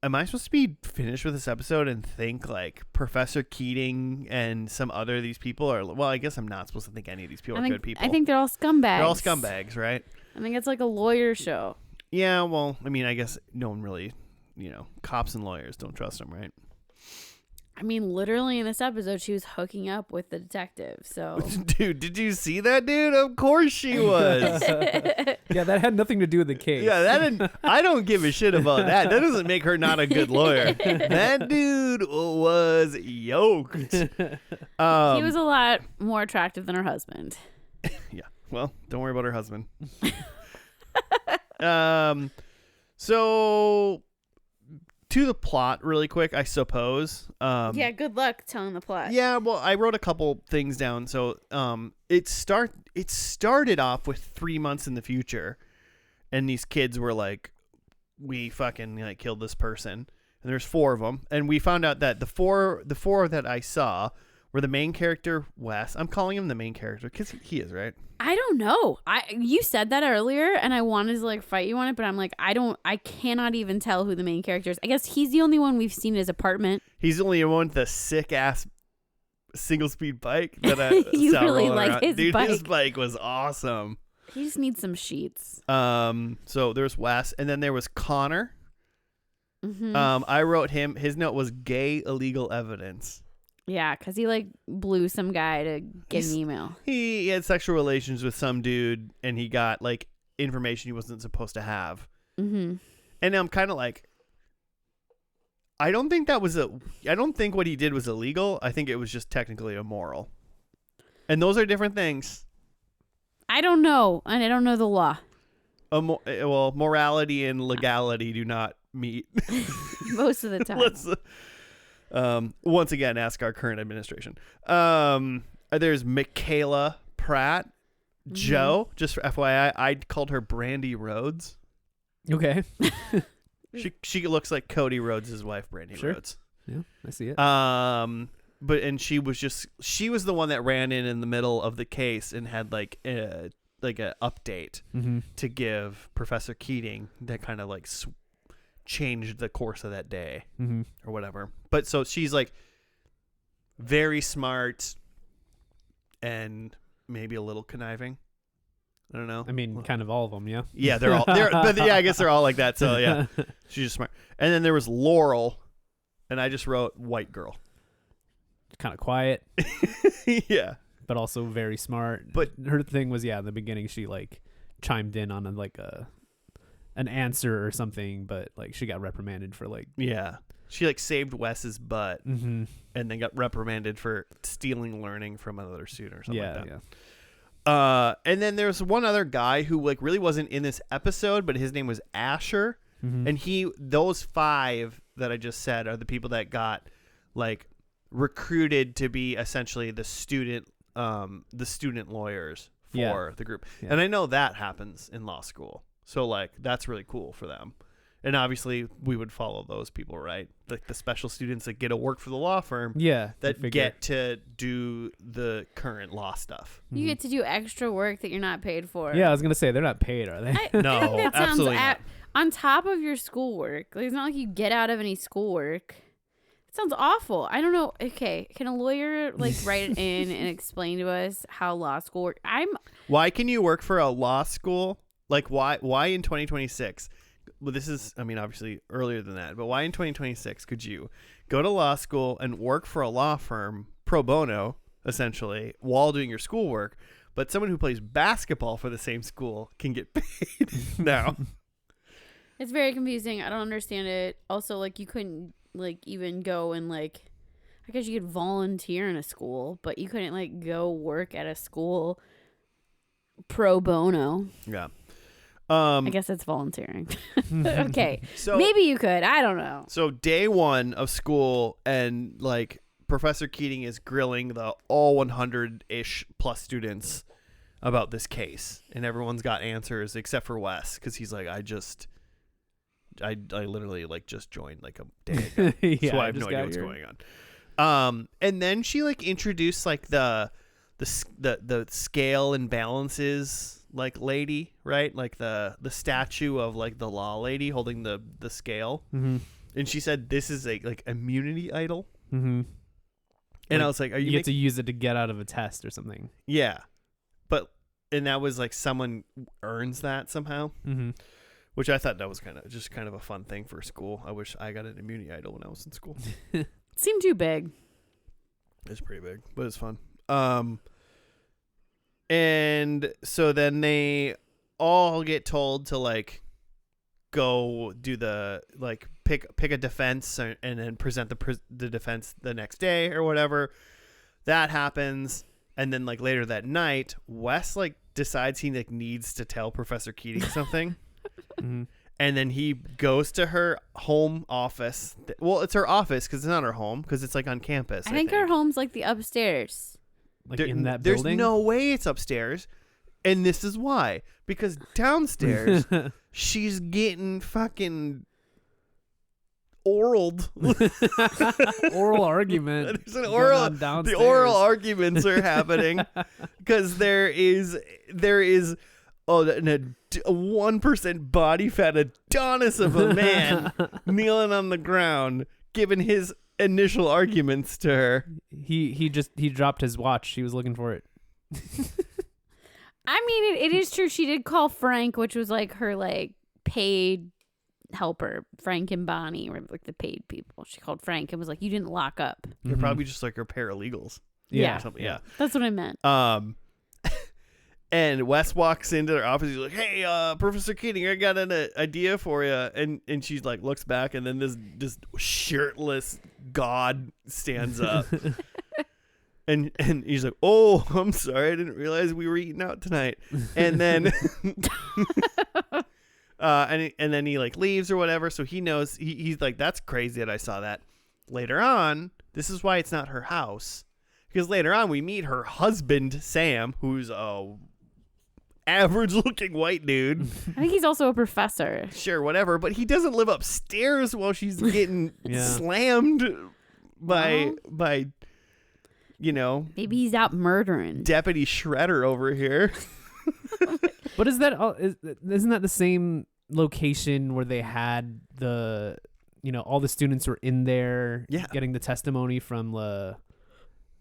am I supposed to be finished with this episode and think like Professor Keating and some other of these people are, well, I guess I'm not supposed to think any of these people are good people. I think they're all scumbags. They're all scumbags, right? I think it's like a lawyer show. Yeah, well, I mean, I guess no one really, cops and lawyers don't trust them, right? I mean, literally in this episode, she was hooking up with the detective. So, dude, did you see that, dude? Of course she was. Yeah, that had nothing to do with the case. Yeah, I don't give a shit about that. That doesn't make her not a good lawyer. That dude was yoked. he was a lot more attractive than her husband. Yeah. Well, don't worry about her husband. So to the plot really quick, I suppose. Yeah, good luck telling the plot. Yeah, well, I wrote a couple things down. So it started off with 3 months in the future, and these kids were like, we fucking like killed this person, and there's 4 of them, and we found out that the four that I saw were the main character Wes. I'm calling him the main character because he is, right? I don't know. You said that earlier, and I wanted to like fight you on it, but I'm like, I cannot even tell who the main character is. I guess he's the only one we've seen in his apartment. He's the only one with the sick ass single speed bike that I You saw really rolling like around. his Dude, bike. his bike was awesome. He just needs some sheets. So there's Wes, and then there was Connor. Mm-hmm. I wrote him. His note was gay illegal evidence. Yeah, because he like blew some guy to get an email. He had sexual relations with some dude, and he got like information he wasn't supposed to have. Mm-hmm. And I'm kind of like, I don't think what he did was illegal. I think it was just technically immoral. And those are different things. I don't know, and I don't know the law. Well, morality and legality do not meet. Most of the time. Let's once again ask our current administration. There's Michaela Pratt. Mm-hmm. Joe, just for FYI, I called her Brandy Rhodes. Okay. She looks like Cody Rhodes' wife, Brandy Sure. Rhodes. Yeah, I see it. But she was the one that ran in the middle of the case and had like a update to give Professor Keating that kind of like changed the course of that day or whatever. But so she's like very smart and maybe a little conniving. I don't know. I mean, kind of all of them, yeah. Yeah, but yeah, I guess they're all like that. So yeah, she's just smart. And then there was Laurel, and I just wrote white girl. Kind of quiet, Yeah, but also very smart. But her thing was, in the beginning she like chimed in on an answer or something, but like she got reprimanded for like she like saved Wes's butt and then got reprimanded for stealing learning from another student or something like that. Yeah. And then there's one other guy who like really wasn't in this episode, but his name was Asher, and those 5 that I just said are the people that got like recruited to be essentially the student lawyers for the group. And I know that happens in law school, so like that's really cool for them. And obviously, we would follow those people, right? Like the special students that get to work for the law firm Yeah. that figure. get to do the current law stuff. You get to do extra work that you're not paid for. Yeah, I was gonna say they're not paid, are they? I No, think that sounds absolutely not. on top of your schoolwork. Like, it's not like you get out of any schoolwork. It sounds awful. I don't know. Okay, can a lawyer like write it in and explain to us how law school works? Why can you work for a law school? Like, why in 2026? Well, this is, I mean, obviously earlier than that, but why in 2026 could you go to law school and work for a law firm pro bono, essentially, while doing your schoolwork, but someone who plays basketball for the same school can get paid now? It's very confusing. I don't understand it. Also, like, you couldn't like even go and like, I guess you could volunteer in a school, but you couldn't like go work at a school pro bono. Yeah. I guess that's volunteering. Okay. So Maybe you could. I don't know. So day one of school, and like Professor Keating is grilling the all 100-ish plus students about this case, and everyone's got answers except for Wes, because he's like, I literally like just joined like a day ago, Yeah, so I have just no idea got what's here. going on. And then she like introduced like the scale and balances like lady, right? Like the statue of like the law lady holding the scale. Mm-hmm. And she said this is a like immunity idol. Mm-hmm. And Like, I was like, are You you get to use it to get out of a test or something. Yeah. But and that was like someone earns that somehow, Mm-hmm. which I thought that was kind of a fun thing for school. I wish I got an immunity idol when I was in school. Seemed too big. It's pretty big, but it's fun. And so then they all get told to like go do the like pick a defense and then present the defense the next day or whatever. That happens, and then like later that night, Wes like decides he like needs to tell Professor Keating something. Mm-hmm. And then he goes to her home office. Well, it's her office because it's not her home because it's like on campus. I think her home's like the upstairs. Like There- in that there's building. no way it's upstairs. And this is why. Because downstairs, she's getting fucking oraled. Oral argument. There's an going oral, on the downstairs. oral arguments are happening. Because there is a 1% body fat Adonis of a man kneeling on the ground, giving his initial arguments to her. He dropped his watch. He was looking for it. I mean, it is true. She did call Frank, which was like her like paid helper. Frank and Bonnie were like the paid people. She called Frank and was like, "You didn't lock up." They're Mhm. probably just like her paralegals. Yeah. Or something. Yeah. That's what I meant. And Wes walks into her office. He's like, "Hey, Professor Keating, I got an idea for you." And she's like, looks back, and then this shirtless god stands up, and he's like, "Oh, I'm sorry, I didn't realize we were eating out tonight." And then, and then he like leaves or whatever. So he knows he's like, "That's crazy that I saw that." Later on, this is why it's not her house, because later on we meet her husband Sam, who's a average looking white dude. I think he's also a professor. Sure, whatever, but he doesn't live upstairs while she's getting Yeah. slammed by Well. you know, Maybe he's out murdering. Deputy Shredder over here. But isn't that the same location where they had the, all the students were in there Yeah. getting the testimony from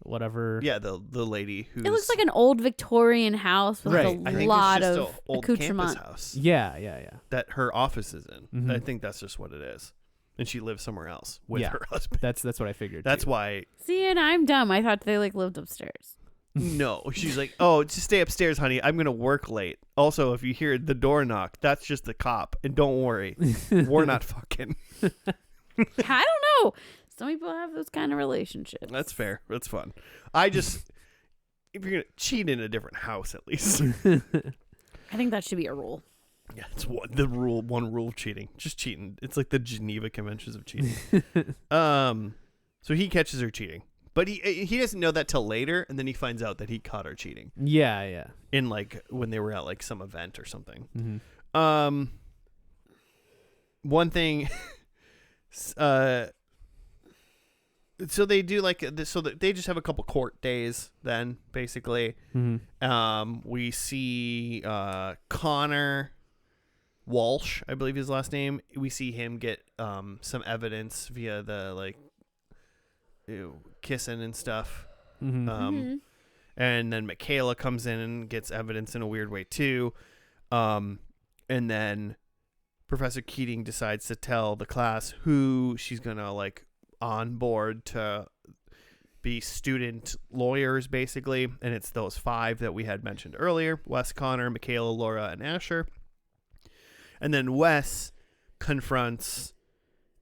whatever. Yeah, the lady who's It looks like an old Victorian house with right. like I a think lot it's just of a old campus accoutrement. house Yeah. that her office is in. Mhm. I think that's just what it is. And she lives somewhere else with Yeah. her husband. That's what I figured. That's too. why See, and I'm dumb. I thought they like lived upstairs. no, she's like, "Oh, just stay upstairs, honey. I'm gonna work late. Also, if you hear the door knock, that's just the cop. And don't worry, we're not fucking." I don't know. Some people have those kind of relationships. That's fair. That's fun. I just, if you're gonna cheat in a different house, at least. I think that should be a rule. Yeah, it's one rule of cheating. Just cheating. It's like the Geneva Conventions of cheating. So he catches her cheating, but he doesn't know that till later, and then he finds out that he caught her cheating Yeah. in like when they were at like some event or something. Mm-hmm. one thing, so they do like this, so they just have a couple court days then basically. We see Connor Walsh, I believe his last name. We see him get some evidence via the like kissing and stuff. And then Michaela comes in and gets evidence in a weird way too. And then Professor Keating decides to tell the class who she's gonna like on board to be student lawyers basically, and it's those 5 that we had mentioned earlier: Wes, Connor, Michaela, Laura, and Asher. And then Wes confronts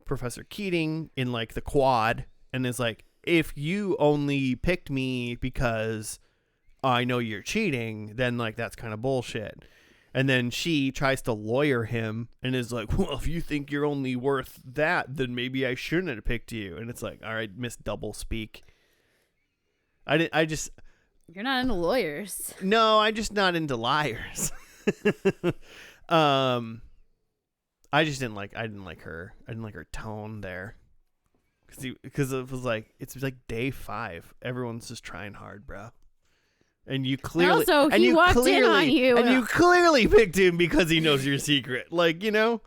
Professor Keating in like the quad and is like, if you only picked me because I know you're cheating, then like that's kind of bullshit. And then she tries to lawyer him and is like, well, if you think you're only worth that, then maybe I shouldn't have picked you. And it's like, all right, Miss Double Speak. You're not into lawyers. No, I'm just not into liars. I didn't like her. I didn't like her tone there. Because it was like, it's like day 5. Everyone's just trying hard, bro. And you clearly, and also, he walked in on you. And you clearly picked him because he knows your secret. Like, you know,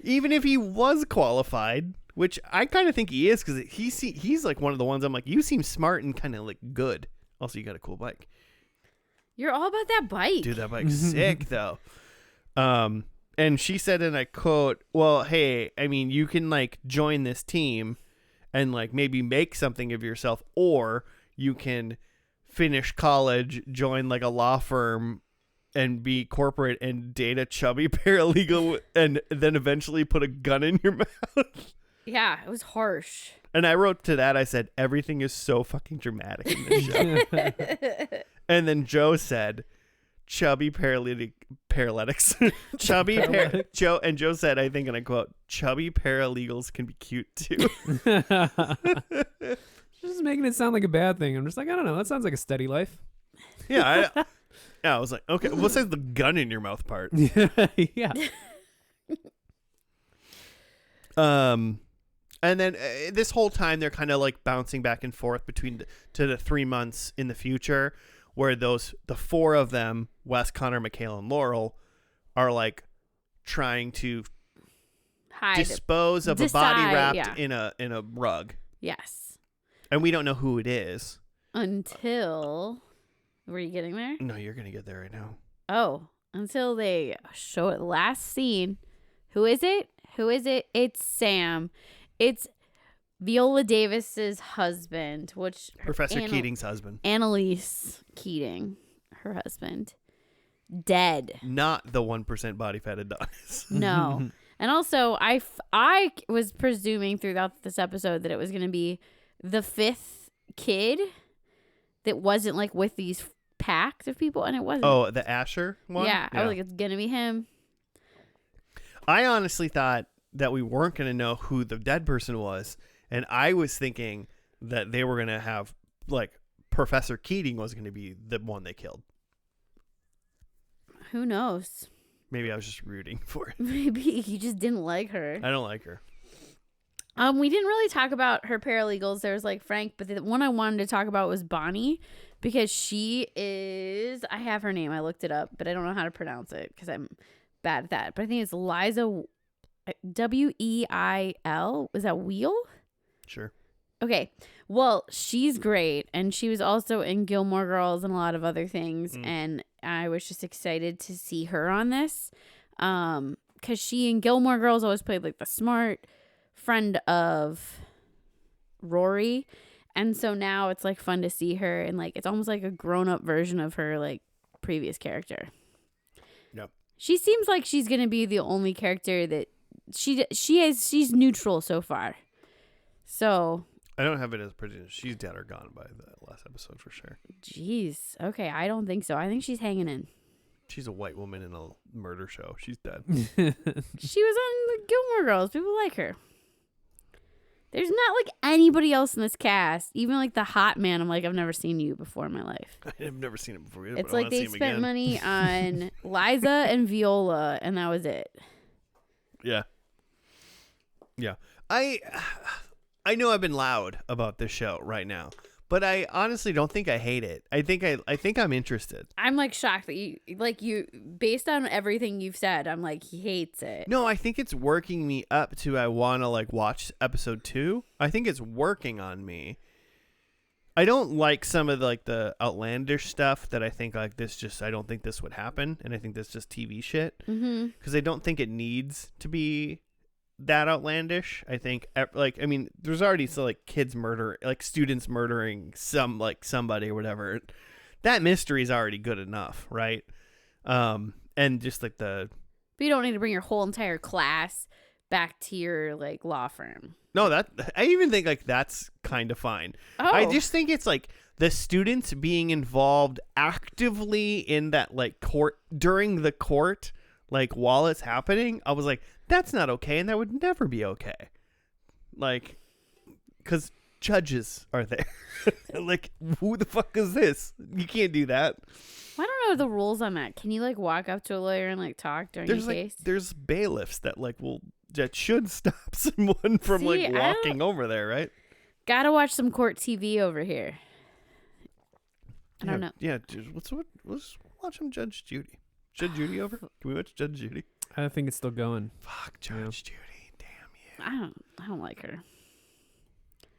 even if he was qualified, which I kind of think he is, because he's like one of the ones I'm like, you seem smart and kind of like good. Also, you got a cool bike. You're all about that bike. Dude, that bike's sick though. And she said, and I quote, well, hey, I mean, you can like join this team and like maybe make something of yourself, or you can finish college, join like a law firm and be corporate and date a chubby paralegal and then eventually put a gun in your mouth. Yeah, it was harsh. And I wrote to that, I said, everything is so fucking dramatic in this show. And then Joe said, chubby paralytics. Joe said, I think, and I quote, chubby paralegals can be cute too. Just making it sound like a bad thing. I'm just like, I don't know. That sounds like a steady life. Yeah, I was like, okay, what says the gun in your mouth part? Yeah. And then this whole time they're kind of like bouncing back and forth between the 3 months in the future, where the 4 of them, Wes, Connor, Michaela, and Laurel, are like trying to dispose of a body wrapped in a rug. Yes. And we don't know who it is. Until... Were you getting there? No, you're going to get there right now. Oh, until they show it last scene. Who is it? It's Sam. It's Viola Davis's husband, which... Professor Keating's husband. Annalise Keating, her husband. Dead. Not the 1% body fat Adonis. No. And also, I was presuming throughout this episode that it was going to be the 5th kid that wasn't like with these pack of people, and it wasn't. Oh, the Asher one? Yeah. I was like, it's going to be him. I honestly thought that we weren't going to know who the dead person was, and I was thinking that they were going to have, like, Professor Keating was going to be the one they killed. Who knows? Maybe I was just rooting for it. Maybe you just didn't like her. I don't like her. We didn't really talk about her paralegals. There was like Frank, but the one I wanted to talk about was Bonnie, because she is, I have her name. I looked it up, but I don't know how to pronounce it because I'm bad at that. But I think it's Liza, Weil. Is that Wheel? Sure. Okay. Well, she's great. And she was also in Gilmore Girls and a lot of other things. And I was just excited to see her on this. Because she in Gilmore Girls always played like the smart friend of Rory. And so now it's like fun to see her. And like, it's almost like a grown up version of her like previous character. Yep. She seems like she's going to be the only character that she's neutral so far. So I don't have it as pretty. She's dead or gone by the last episode for sure. Jeez. Okay, I don't think so. I think she's hanging in. She's a white woman in a murder show. She's dead. She was on the Gilmore Girls. People like her. There's not like anybody else in this cast. Even like the hot man. I'm like, I've never seen you before in my life. I've never seen it before either. It's but I like wanna see they him spent again. money on Liza and Viola, and that was it. Yeah. Yeah. I know I've been loud about this show right now, but I honestly don't think I hate it. I think I'm interested. I'm like shocked that you based on everything you've said, I'm like, he hates it. No, I think it's working me up to I want to like watch episode 2. I think it's working on me. I don't like some of like the outlandish stuff that I think like this just I don't think this would happen, and I think that's just TV shit. Because I don't think it needs to be that outlandish. I think like I mean there's already so like kids murder like students murdering some like somebody or whatever. That mystery is already good enough, right? And just like But you don't need to bring your whole entire class back to your like law firm. no, that I even think like that's kind of fine. Oh. I just think it's like the students being involved actively in that like court during the court, like while it's happening. I was like, that's not okay, and that would never be okay. Like, because judges are there. Like, who the fuck is this? You can't do that. I don't know the rules on that. Can you like walk up to a lawyer and like talk during There's a like case? there's bailiffs that like that should stop someone from See, like I walking over there, right? Gotta watch some court TV over here. I don't know. Yeah, let's watch some Judge Judy. Judge Judy over? Can we watch Judge Judy? I think it's still going. Fuck Judge Judy. Damn you. I don't like her.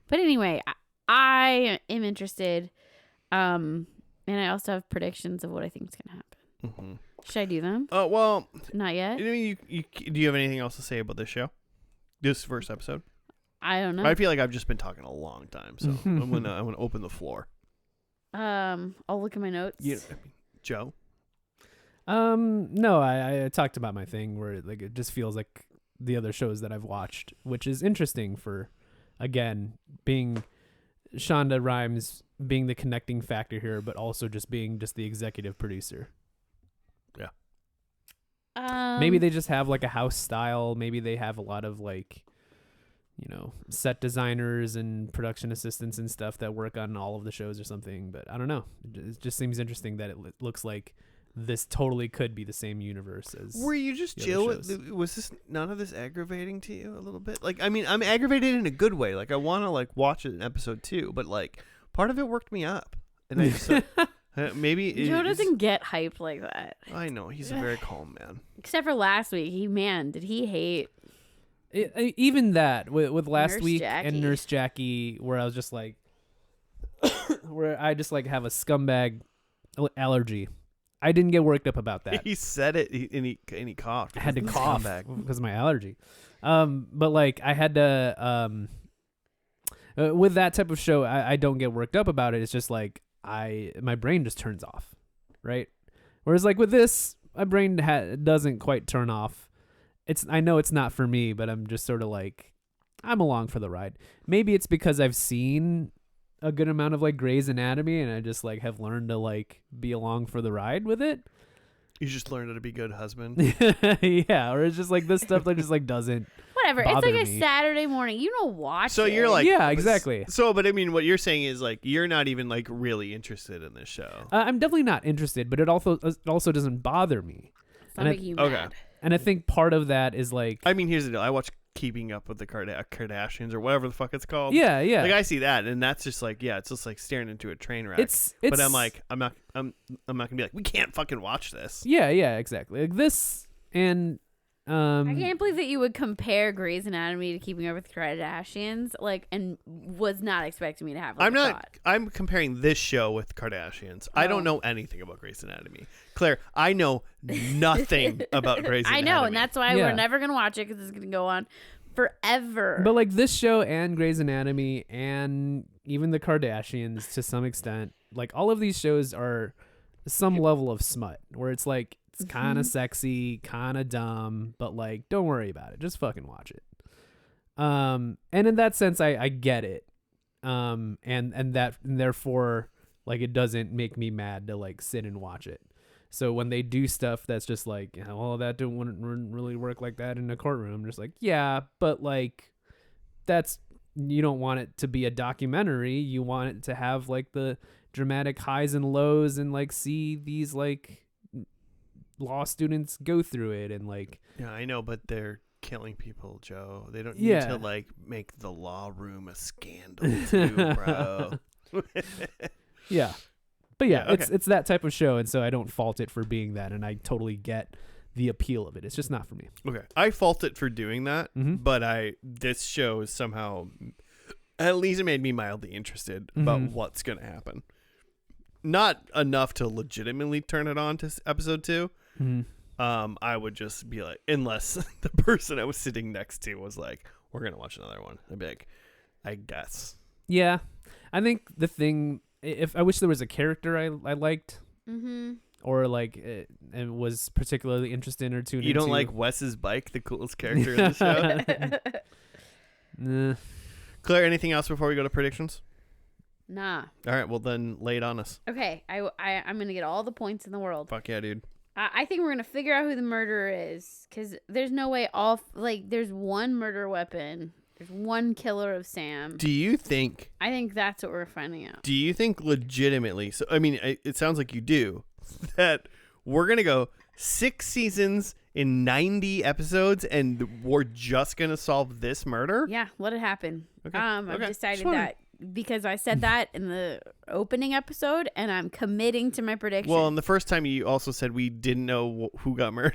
But anyway, I am interested. And I also have predictions of what I think is gonna happen. Mm-hmm. Should I do them? Oh well, Not yet. do you have anything else to say about this show? This first episode? I don't know. I feel like I've just been talking a long time, so I'm gonna open the floor. I'll look at my notes. Joe. No, I talked about my thing where like it just feels like the other shows that I've watched, which is interesting for, again, being Shonda Rhimes being the connecting factor here, but also just being just the executive producer. Maybe they just have like a house style. Maybe they have a lot of like, you know, set designers and production assistants and stuff that work on all of the shows or something. But I don't know. It just seems interesting that it looks like this totally could be the same universe as. Were you just the chill? other shows. Was this none of this aggravating to you a little bit? Like, I mean, I'm aggravated in a good way. Like, I want to like watch it in episode 2, but like part of it worked me up, and I just maybe Joe doesn't get hyped like that. I know he's a very calm man. Except for last week, did he hate? Even that with last Nurse week Jackie. and Nurse Jackie, where I was just like, where I just like have a scumbag allergy. I didn't get worked up about that. He said it, and he coughed. I had to He's a cough scumbag. because of my allergy. But like I had to with that type of show, I don't get worked up about it. It's just like my brain just turns off, right? Whereas like with this, my brain doesn't quite turn off. I know it's not for me, but I'm just sort of like I'm along for the ride. Maybe it's because I've seen a good amount of like Grey's Anatomy, and I just like have learned to like be along for the ride with it. You just learned how to be a good husband. Yeah, or it's just like this stuff that just like doesn't. Whatever. It's bother like a me. Saturday morning. You don't watch. So it. you're like, Yeah, exactly. So, but I mean, what you're saying is like you're not even like really interested in this show. I'm definitely not interested, but it also doesn't bother me. It's not and I- making you okay. mad. And I think part of that is like, I mean, here's the deal. I watch Keeping Up with the Kardashians or whatever the fuck it's called. yeah. Like I see that, and that's just like, yeah, it's just like staring into a train wreck. It's but I'm like, I'm not gonna be like, we can't fucking watch this. yeah, exactly. Like this and I can't believe that you would compare Grey's Anatomy to Keeping Up with the Kardashians, like, and was not expecting me to have. Like, I'm a not. thought. I'm comparing this show with Kardashians. I Oh. don't know anything about Grey's Anatomy. Claire, I know nothing about Grey's Anatomy. I know, and that's why Yeah. we're never gonna watch it because it's gonna go on forever. But like this show and Grey's Anatomy and even the Kardashians to some extent, like all of these shows are some level of smut where it's like it's kind of sexy, kind of dumb, but like don't worry about it, just fucking watch it. And in that sense, I get it. And therefore, like it doesn't make me mad to like sit and watch it. So when they do stuff that's just like, oh, that wouldn't really work like that in a courtroom, I'm just like, yeah, but like you don't want it to be a documentary. You want it to have like the dramatic highs and lows and like see these like law students go through it and like, Yeah, I know, but they're killing people, Joe. They don't Yeah. need to like make the law room a scandal too, bro. Yeah. But yeah, Yeah, okay. it's that type of show, and so I don't fault it for being that, and I totally get the appeal of it. It's just not for me. Okay, I fault it for doing that, Mhm. but this show is somehow, at least it made me mildly interested about Mhm. what's gonna happen. Not enough to legitimately turn it on to episode 2. I would just be like, unless the person I was sitting next to was like, "We're gonna watch another one," I'd be like, "I guess." Yeah, I think the thing, if I wish there was a character I liked, Mm-hmm. or like and was particularly interested in or tuned You don't into. like Wes's bike, the coolest character in the show? Nah. Claire, anything else before we go to predictions? Nah. All right, well then lay it on us. Okay. I'm gonna get all the points in the world. Fuck yeah, dude. I think we're gonna figure out who the murderer is, because there's no way there's one murder weapon, there's one killer of Sam. Do you think I think that's what we're finding out. legitimately, so I mean it sounds like you do, that we're gonna go 6 seasons in 90 episodes and we're just gonna solve this murder? Yeah, let it happen. Okay. I've Okay. decided Just wondering. that because I said that in the opening episode, and I'm committing to my prediction. Well, and the first time you also said we didn't know who got murdered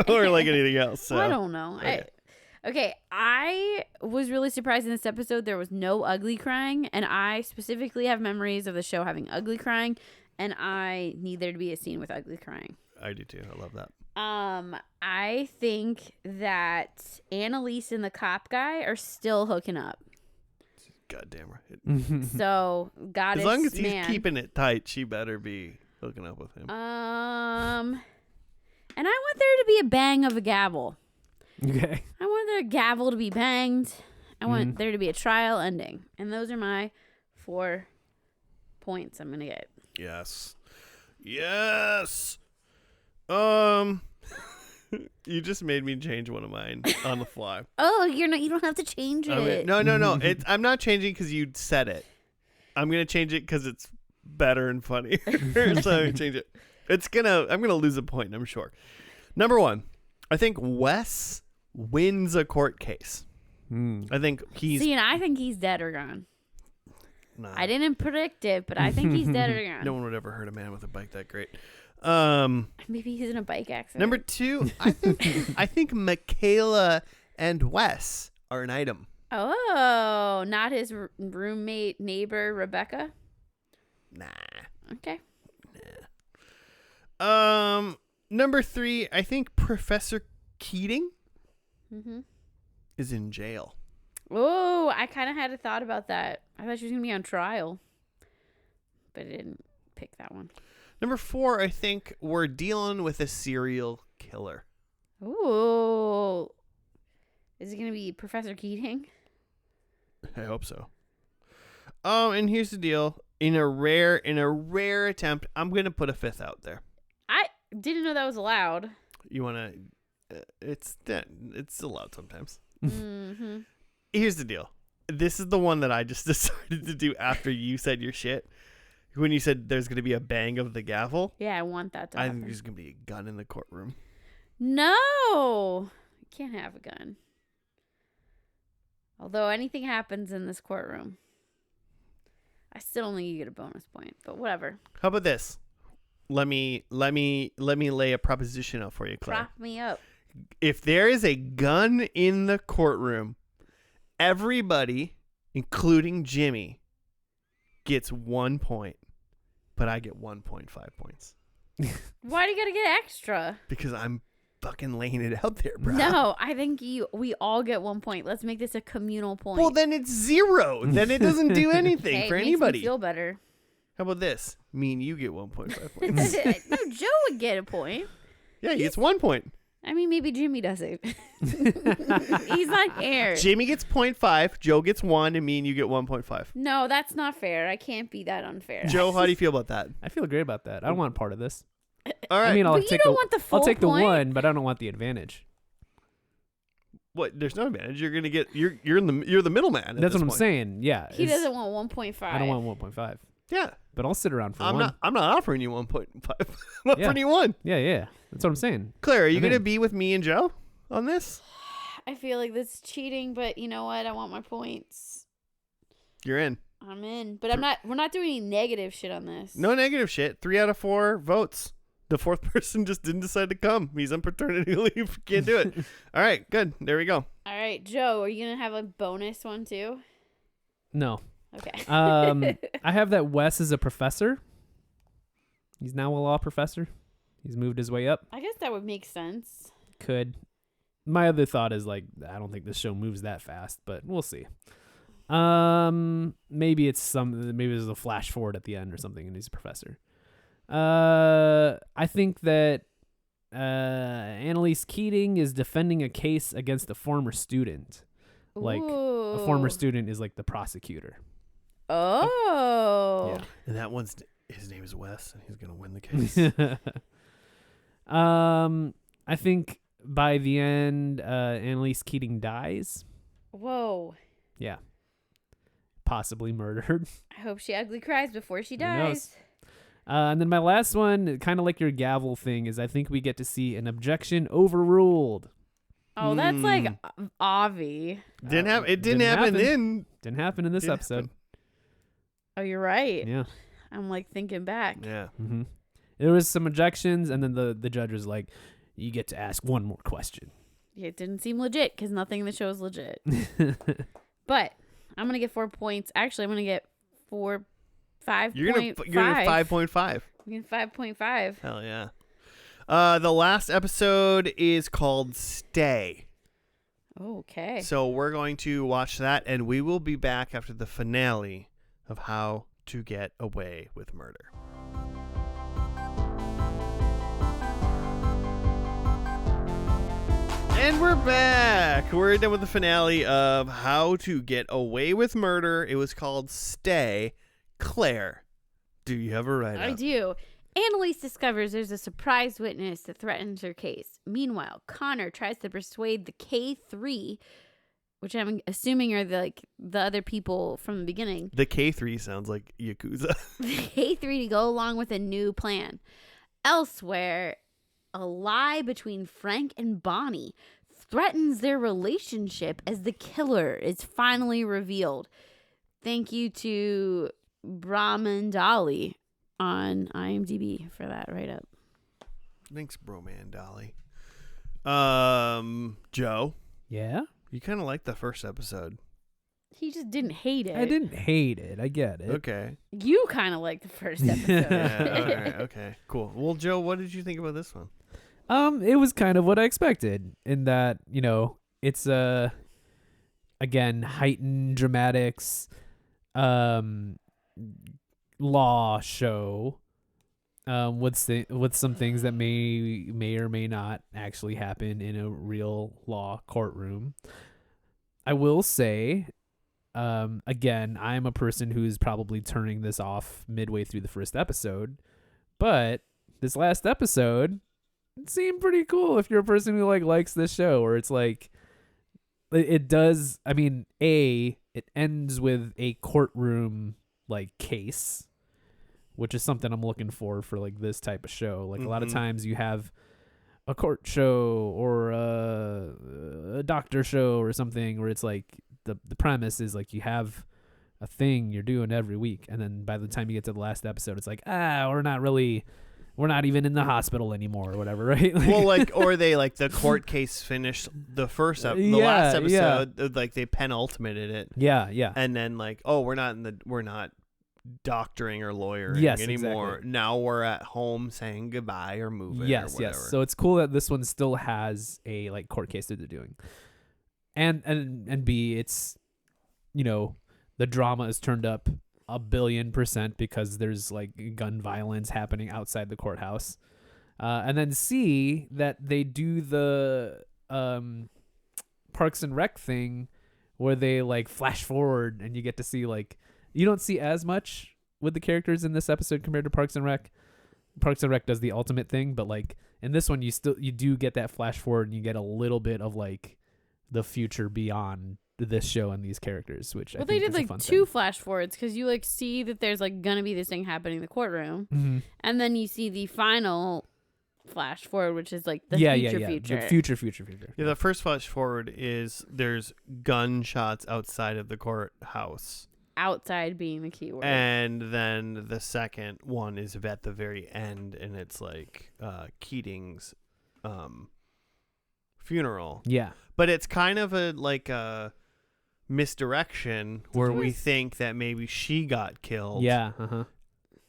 or like anything else. So. I don't know. Okay. Okay, I was really surprised in this episode there was no ugly crying, and I specifically have memories of the show having ugly crying, and I need there to be a scene with ugly crying. I do too. I love that. I think that Annalise and the cop guy are still hooking up. Goddamn right. So, goddess As long as he's man. keeping it tight, she better be hooking up with him. And I want there to be a bang of a gavel. Okay. I want their gavel to be banged. I want Mhm. there to be a trial ending. And those are my 4 points I'm going to get. Yes. Yes. You just made me change one of mine on the fly. Oh, you don't have to change it. I mean, no. I'm not changing because you said it. I'm gonna change it because it's better and funnier. So I change it. I'm gonna lose a point, I'm sure. Number 1, I think Wes wins a court case. I think he's. See, and I think he's dead or gone. Nah, I didn't predict it, but I think he's dead or gone. no one would ever hurt a man with a bike that great. Maybe he's in a bike accident. Number 2, I think Michaela and Wes are an item. Oh, not his roommate, neighbor, Rebecca? Nah. Okay. Number 3, I think Professor Keating Mm-hmm. is in jail. Oh, I kind of had a thought about that. I thought she was going to be on trial, but I didn't pick that one. Number 4, I think we're dealing with a serial killer. Ooh. Is it going to be Professor Keating? I hope so. And here's the deal. In a rare attempt, I'm going to put a 5th out there. I didn't know that was allowed. You want to it's allowed sometimes. Mm-hmm. Here's the deal. This is the one that I just decided to do after you said your shit. When you said there's going to be a bang of the gavel, Yeah, I want that to I happen. think there's going to be a gun in the courtroom. No. You can't have a gun. Although anything happens in this courtroom. I still don't think you get a bonus point, but whatever. How about this? Let me lay a proposition out for you, Claire. Prop me up. If there is a gun in the courtroom, everybody, including Jimmy, gets 1 point, but I get 1.5 points Why do you gotta get extra? because I'm fucking laying it out there, bro. No, I think we all get 1 point. Let's make this a communal point. Well, then it's 0. Then it doesn't do anything hey, for it makes anybody. me feel better. How about this? Me and you get 1.5 points. No, Joe would get a point. Yeah, he gets 1 point. I mean, maybe Jimmy doesn't. He's not here. Jimmy gets 0.5, Joe gets 1, and me and you get 1.5. No, that's not fair. I can't be that unfair. Joe, how do you feel about that? I feel great about that. I don't want part of this. All right. I mean, I'll But you take don't want the full I'll take point? the 1, but I don't want the advantage. What? There's no advantage. You're gonna get. You're the middleman. at That's this what I'm point. saying. Yeah. He doesn't want 1.5. I don't want 1.5. Yeah. But I'll sit around for I'm 1. not offering you 1.5. I'm offering Yeah. you 1. Yeah. That's what I'm saying. Claire, are you I'm gonna in. be with me and Joe on this? I feel like this is cheating, but you know what? I want my points. You're in. I'm in, but I'm not. We're not doing any negative shit on this. No negative shit. 3 out of 4 votes. The fourth person just didn't decide to come. He's on paternity leave. Can't do it. All right, good. There we go. All right, Joe, are you gonna have a bonus one too? No. Okay. I have that Wes is a professor. He's now a law professor. He's moved his way up. I guess that would make sense. Could. My other thought is like I don't think this show moves that fast, but we'll see. Maybe there's a flash forward at the end or something, and he's a professor. I think that Annalise Keating is defending a case against a former student. Like a former student is like the prosecutor. Oh. Yeah. And that one's his name is Wes, and he's gonna win the case. I think by the end, Annalise Keating dies. Whoa. Yeah. Possibly murdered. I hope she ugly cries before she Who knows? dies. And then my last one, kind of like your gavel thing, is I think we get to see an objection overruled. Oh, that's like Avi. It didn't happen in. Didn't happen in this Didn't episode. happen. Oh, you're right. Yeah. I'm like thinking back. Yeah. Mm-hmm. There was some objections, and then the judge was like, "You get to ask one more question." It didn't seem legit because nothing in the show is legit. But I'm gonna get 4 points. Actually, I'm gonna get 5.5. You're gonna 5.5. I'm getting 5.5. Hell yeah. The last episode is called Stay. Okay. So we're going to watch that, and we will be back after the finale of How to Get Away with Murder. And we're back. We're done with the finale of How to Get Away with Murder. It was called Stay. Claire, do you have a write-up? I do. Annalise discovers there's a surprise witness that threatens her case. Meanwhile, Connor tries to persuade the K3, which I'm assuming are the other people from the beginning. The K3 sounds like Yakuza. The K3 to go along with a new plan. Elsewhere, a lie between Frank and Bonnie threatens their relationship as the killer is finally revealed. Thank you to Brahman Dolly on IMDb for that write-up. Thanks, Broman Dolly. Joe, Yeah? you kind of liked the first episode. He just didn't hate it. I didn't hate it. I get it. Okay. You kind of liked the first episode. Yeah, all right, okay, cool. Well, Joe, what did you think about this one? It was kind of what I expected in that, it's again, heightened dramatics, law show, with some things that may or may not actually happen in a real law courtroom. I will say, again, I'm a person who's probably turning this off midway through the first episode, but this last episode, it seemed pretty cool if you're a person who likes this show, or it's like it does. I mean, it ends with a courtroom case, which is something I'm looking for this type of show. A lot of times you have a court show or a doctor show or something where it's the premise is you have a thing you're doing every week, and then by the time you get to the last episode, it's we're not even in the hospital anymore or whatever, right? Or they the court case finished the last episode, they penultimated it. Yeah. And then we're not doctoring or lawyering anymore. Exactly. Now we're at home saying goodbye or moving. Yes. So it's cool that this one still has a court case that they're doing, and B, it's the drama is turned up 1,000,000,000% because there's gun violence happening outside the courthouse, and then C, that they do the Parks and Rec thing where they flash forward and you get to see you don't see as much with the characters in this episode compared to Parks and Rec. Parks and Rec does the ultimate thing, but in this one you do get that flash forward and you get a little bit of the future beyond this show and these characters, which I think they is a did fun two thing. flash forwards because you see that there's gonna be this thing happening in the courtroom, Mm-hmm. and then you see the final flash forward, which is like the future. The future. Yeah, the first flash forward is there's gunshots outside of the courthouse. Outside being the key word. And then the second one is at the very end, and it's like Keating's funeral. Yeah. But it's kind of a misdirection where we think that maybe she got killed. Yeah.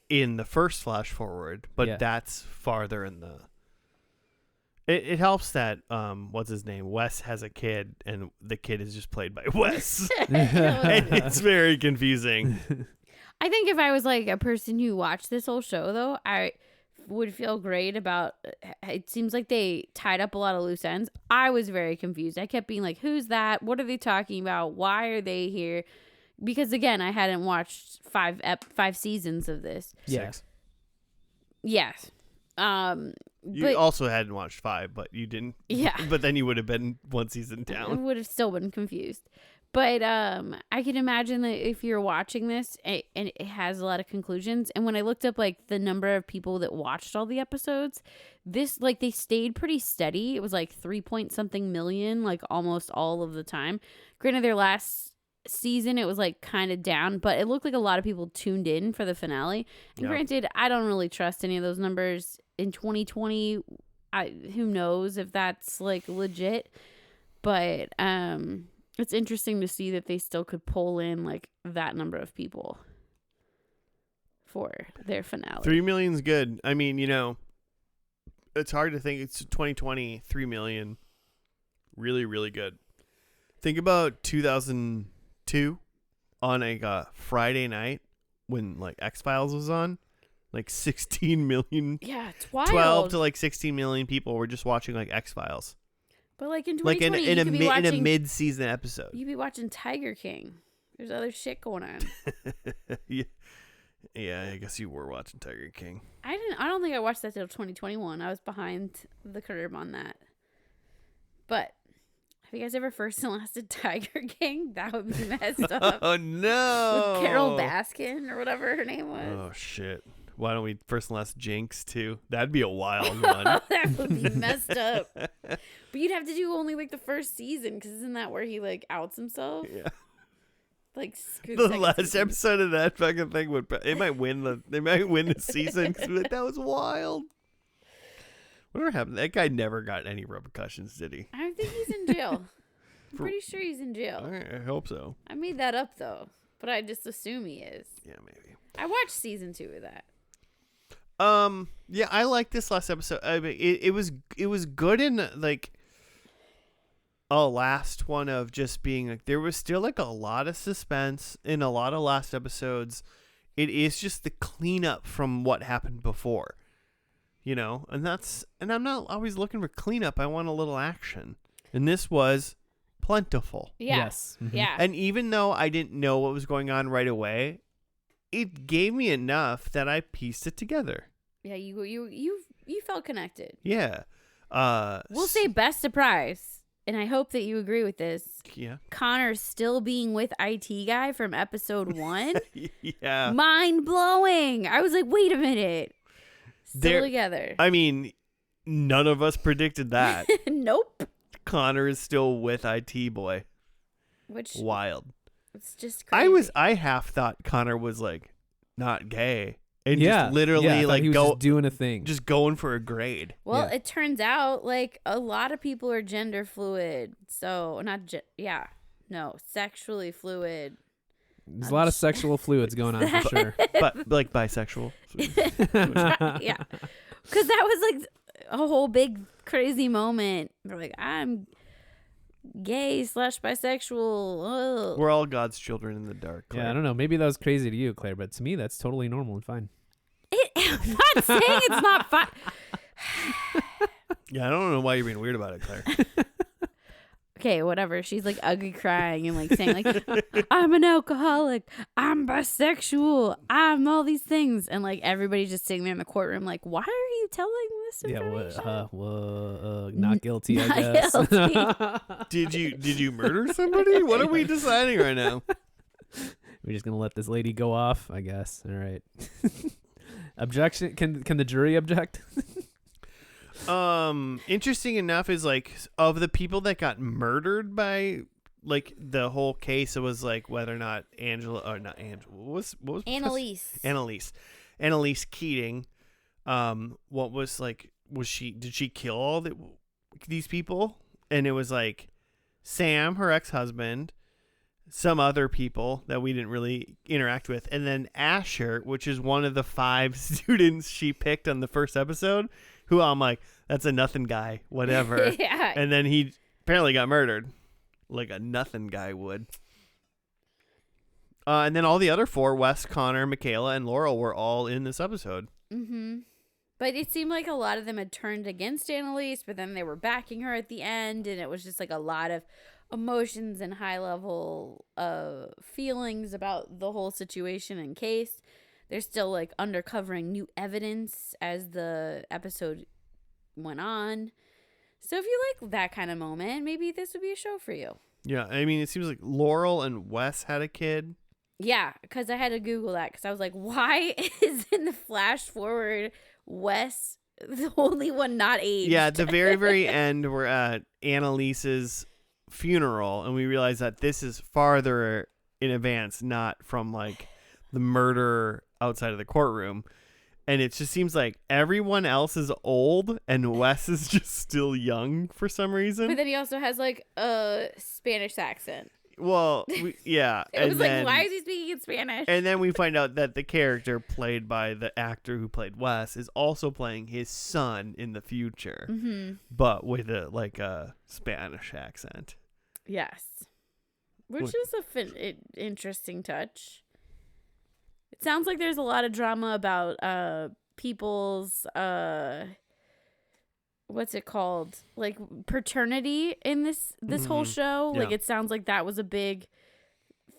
In the first flash forward, but that's farther in the. It helps that what's his name? Wes has a kid, and the kid is just played by Wes. And it's very confusing. I think if I was like a person who watched this whole show, though, I would feel great about. It seems like they tied up a lot of loose ends. I was very confused. I kept being like, "Who's that? What are they talking about? Why are they here?" Because again, I hadn't watched five seasons of this. Yeah. 6. Yes. You But also hadn't watched 5, but you didn't. yeah, But then you would have been one season I down. would have still been confused. But I can imagine that if you're watching this, and it has a lot of conclusions. And when I looked up like the number of people that watched all the episodes, this like they stayed pretty steady. It was like 3-point-something million, like almost all of the time. Granted, their last season it was like kind of down, but it looked like a lot of people tuned in for the finale. And Yeah. granted, I don't really trust any of those numbers in 2020. Who knows if that's like legit, but it's interesting to see that they still could pull in like that number of people for their finale. 3 million's good. I mean, it's hard to think. It's 2020, 3 million. Really, really good. Think about 2002 on a Friday night when like X-Files was on. Like 16 million. Yeah, it's wild. 12 to like 16 million people were just watching like X-Files. But like in Like 2020, in you could be watching, a mid-season episode. you could be watching Tiger King. There's other shit going on. Yeah, I guess you were watching Tiger King. I don't think I watched that till 2021. I was behind the curve on that. But have you guys ever first and lasted Tiger King? That would be messed up. Oh no. With Carol Baskin or whatever her name was. Oh shit. Why don't we first and last Jinx too? That'd be a wild one. That would be messed up. But you'd have to do only like the first season, because isn't that where he like outs himself? Yeah. Like screw The second last season. episode of that fucking thing they might win the season because like, that was wild. Whatever happened? That guy never got any repercussions, did he? I think he's in jail. I'm pretty sure he's in jail. I hope so. I made that up though, but I just assume he is. Yeah, maybe. I watched season 2 of that. Yeah, I like this last episode. I mean, it was good in like a last one of just being like there was still like a lot of suspense in a lot of last episodes. It is just the cleanup from what happened before, and I'm not always looking for cleanup. I want a little action, and this was plentiful. Yeah. Yes. Mhm. Yeah. And even though I didn't know what was going on right away, it gave me enough that I pieced it together. Yeah, you felt connected. Yeah. We'll say best surprise, and I hope that you agree with this. Yeah. Connor still being with IT guy from episode 1. Yeah. Mind blowing. I was like, wait a minute. Still They're- together. I mean, none of us predicted that. Nope. Connor is still with IT boy. Which Wild. it's just crazy. I half thought Connor was like not gay and Yeah. just literally yeah, I thought like he was go just doing a thing. just going for a grade. Well, Yeah. it turns out like a lot of people are gender fluid. So sexually fluid. There's a lot of sexual fluids going on for sure. But like bisexual. Yeah. Because that was like a whole big crazy moment. They're like, I'm gay / bisexual. Ugh. We're all God's children in the dark. Yeah, I Claire. don't know. Maybe that was crazy to you, Claire, but to me, that's totally normal and fine. I'm not saying it's not fun. Yeah, I don't know why you're being weird about it, Claire. Okay, whatever. She's like ugly crying and like saying like, I'm an alcoholic, I'm bisexual, I'm all these things, and like everybody's just sitting there in the courtroom like, why are you telling this Yeah, information? not guilty, I Not guess. Did you murder somebody? What are we deciding right now? We're just gonna let this lady go off, I guess. All right. Objection? Can the jury object? Interesting enough is like of the people that got murdered by like the whole case, it was like whether or not Angela or not Angela. What was Annalise Keating. What was like? Did she kill all these people? And it was like Sam, her ex-husband, some other people that we didn't really interact with, and then Asher, which is one of the 5 students she picked on the first episode, who I'm like, that's a nothing guy, whatever. Yeah. And then he apparently got murdered, like a nothing guy would. And then all the other 4, Wes, Connor, Michaela, and Laurel, were all in this episode. Mm-hmm. But it seemed like a lot of them had turned against Annalise, but then they were backing her at the end, and it was just like a lot of emotions and high-level feelings about the whole situation and case. They're still like uncovering new evidence as the episode went on. So if you like that kind of moment, maybe this would be a show for you. Yeah, I mean, it seems like Laurel and Wes had a kid. Yeah, because I had to Google that because I was like, why is in the flash forward Wes the only one not aged? Yeah, at the very, very end, we're at Annalise's funeral, and we realize that this is farther in advance, not from like the murder outside of the courtroom. And it just seems like everyone else is old and Wes is just still young for some reason. But then he also has like a Spanish accent. Well, yeah. It was like, why is he speaking in Spanish? And then we find out that the character played by the actor who played Wes is also playing his son in the future, but with a Spanish accent. Yes. Which is a interesting touch. It sounds like there's a lot of drama about people's what's it called? Like paternity in this whole show. Yeah. Like it sounds like that was a big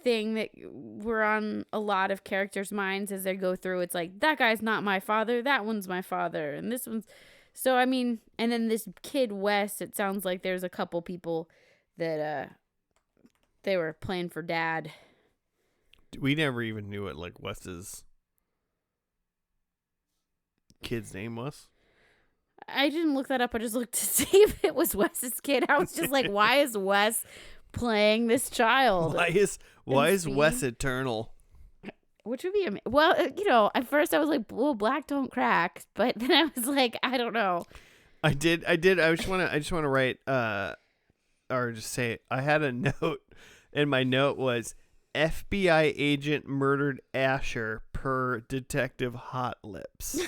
thing that were on a lot of characters' minds as they go through. It's like, that guy's not my father, that one's my father, and this one's. So I mean, and then this kid Wes, it sounds like there's a couple people that they were playing for dad. We never even knew what like Wes's kid's name was. I didn't look that up. I just looked to see if it was Wes's kid. I was just like, why is Wes playing this child? Why is Wes eternal? Which would be well, at first I was like, well, black don't crack, but then I was like, I don't know. I just want to write or just say I had a note, and my note was FBI agent murdered Asher per Detective Hot Lips.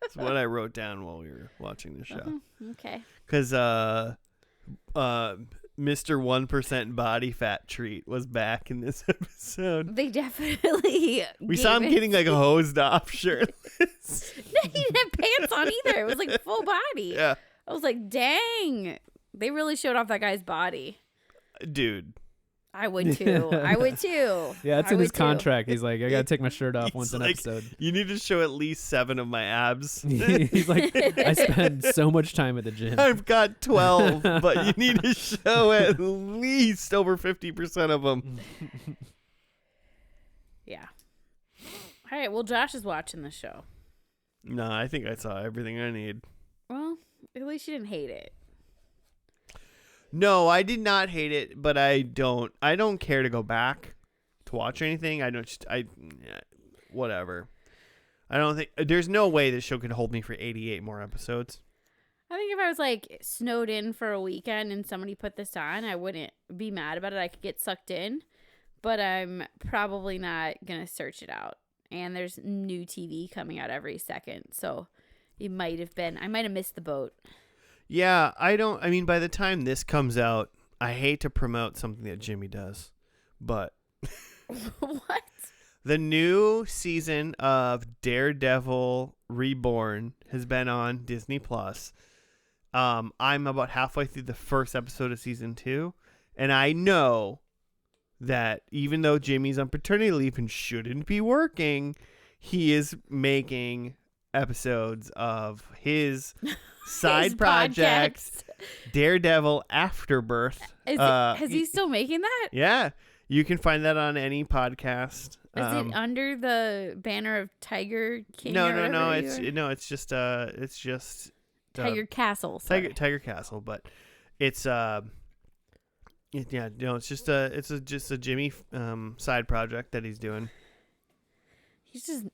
That's what I wrote down while we were watching the show. Okay. Because Mr. 1% body fat treat was back in this episode. They definitely we saw him getting like a hosed off shirt. He didn't have pants on either. It was like full body. Yeah. I was like, dang. They really showed off that guy's body. Dude. I would too. Yeah, it's in his contract. He's like, I gotta take my shirt off once an episode. You need to show at least 7 of my abs. He's like, I spend so much time at the gym. I've got 12, but you need to show at least over 50% of them. Yeah. All right. Well, Josh is watching the show. No, I think I saw everything I need. Well, at least you didn't hate it. No, I did not hate it, but I don't care to go back to watch anything. Whatever. I don't think there's no way this show could hold me for 88 more episodes. I think if I was like snowed in for a weekend and somebody put this on, I wouldn't be mad about it. I could get sucked in, but I'm probably not going to search it out. And there's new TV coming out every second. So I might have missed the boat. Yeah, by the time this comes out, I hate to promote something that Jimmy does, but What? The new season of Daredevil Reborn has been on Disney Plus. I'm about halfway through the first episode of season 2, and I know that even though Jimmy's on paternity leave and shouldn't be working, he is making episodes of his side projects, Daredevil Afterbirth. Is he still making that? Yeah, you can find that on any podcast. Is it under the banner of Tiger King? No. It's just Tiger Castle. Sorry. Tiger Castle, but it's it's just a Jimmy side project that he's doing. He's just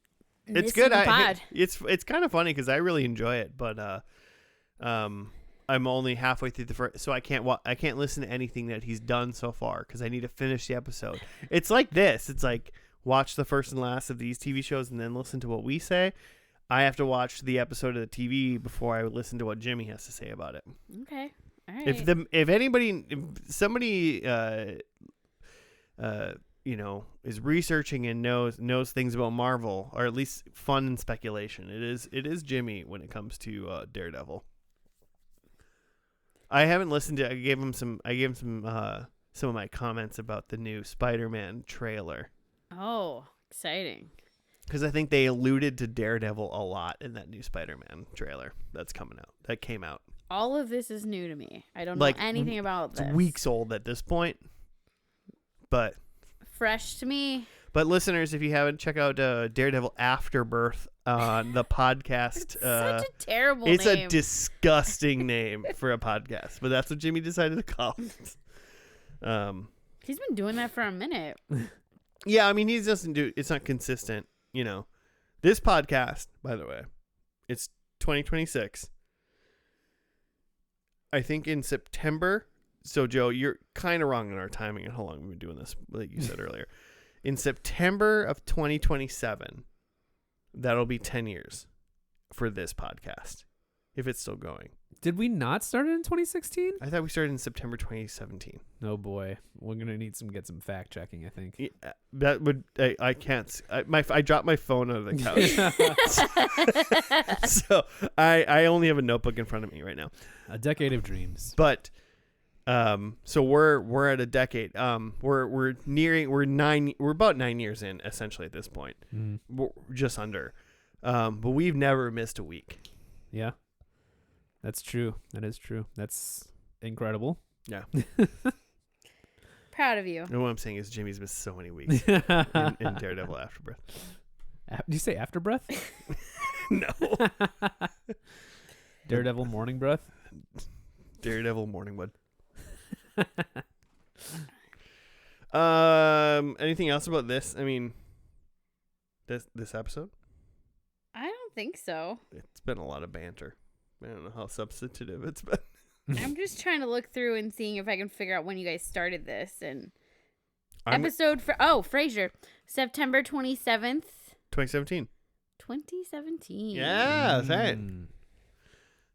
It's good. Pod. It's kind of funny because I really enjoy it, but I'm only halfway through the first, so I can't listen to anything that he's done so far because I need to finish the episode. It's like this. It's like watch the first and last of these TV shows and then listen to what we say. I have to watch the episode of the TV before I listen to what Jimmy has to say about it. Okay. All right. If somebody is researching and knows things about Marvel, or at least fun and speculation, it is Jimmy when it comes to Daredevil. I haven't listened to. I gave him some of my comments about the new Spider-Man trailer. Oh, exciting! Because I think they alluded to Daredevil a lot in that new Spider-Man trailer that came out. All of this is new to me. I don't know anything about this. It's weeks old at this point, but fresh to me. But listeners, if you haven't, check out Daredevil Afterbirth on the podcast. It's such a terrible name. It's a disgusting name for a podcast, but that's what Jimmy decided to call it. He's been doing that for a minute. Yeah, I mean, he doesn't do. It's not consistent, This podcast, by the way, it's 2026. I think in September. So, Joe, you're kind of wrong in our timing and how long we've been doing this, like you said earlier. In September of 2027, that'll be 10 years for this podcast, if it's still going. Did we not start it in 2016? I thought we started in September 2017. Oh boy, we're gonna need get some fact checking. I think. Yeah, that would. I can't. I dropped my phone out of the couch, so I only have a notebook in front of me right now. A decade of dreams. But so we're at a decade. We're about 9 years in essentially at this point. We're just under. But we've never missed a week. Yeah. That's true. That is true. That's incredible. Yeah. Proud of you. And what I'm saying is Jimmy's missed so many weeks in Daredevil Afterbreath. Did you say Afterbreath? No. Daredevil Morning Breath? Daredevil Morning Wood. Anything else about this? I mean, this episode? I don't think so. It's been a lot of banter. I don't know how substantive it's been. I'm just trying to look through and seeing if I can figure out when you guys started this and Frasier, September 27th, 2017. 2017. Yeah, that's right.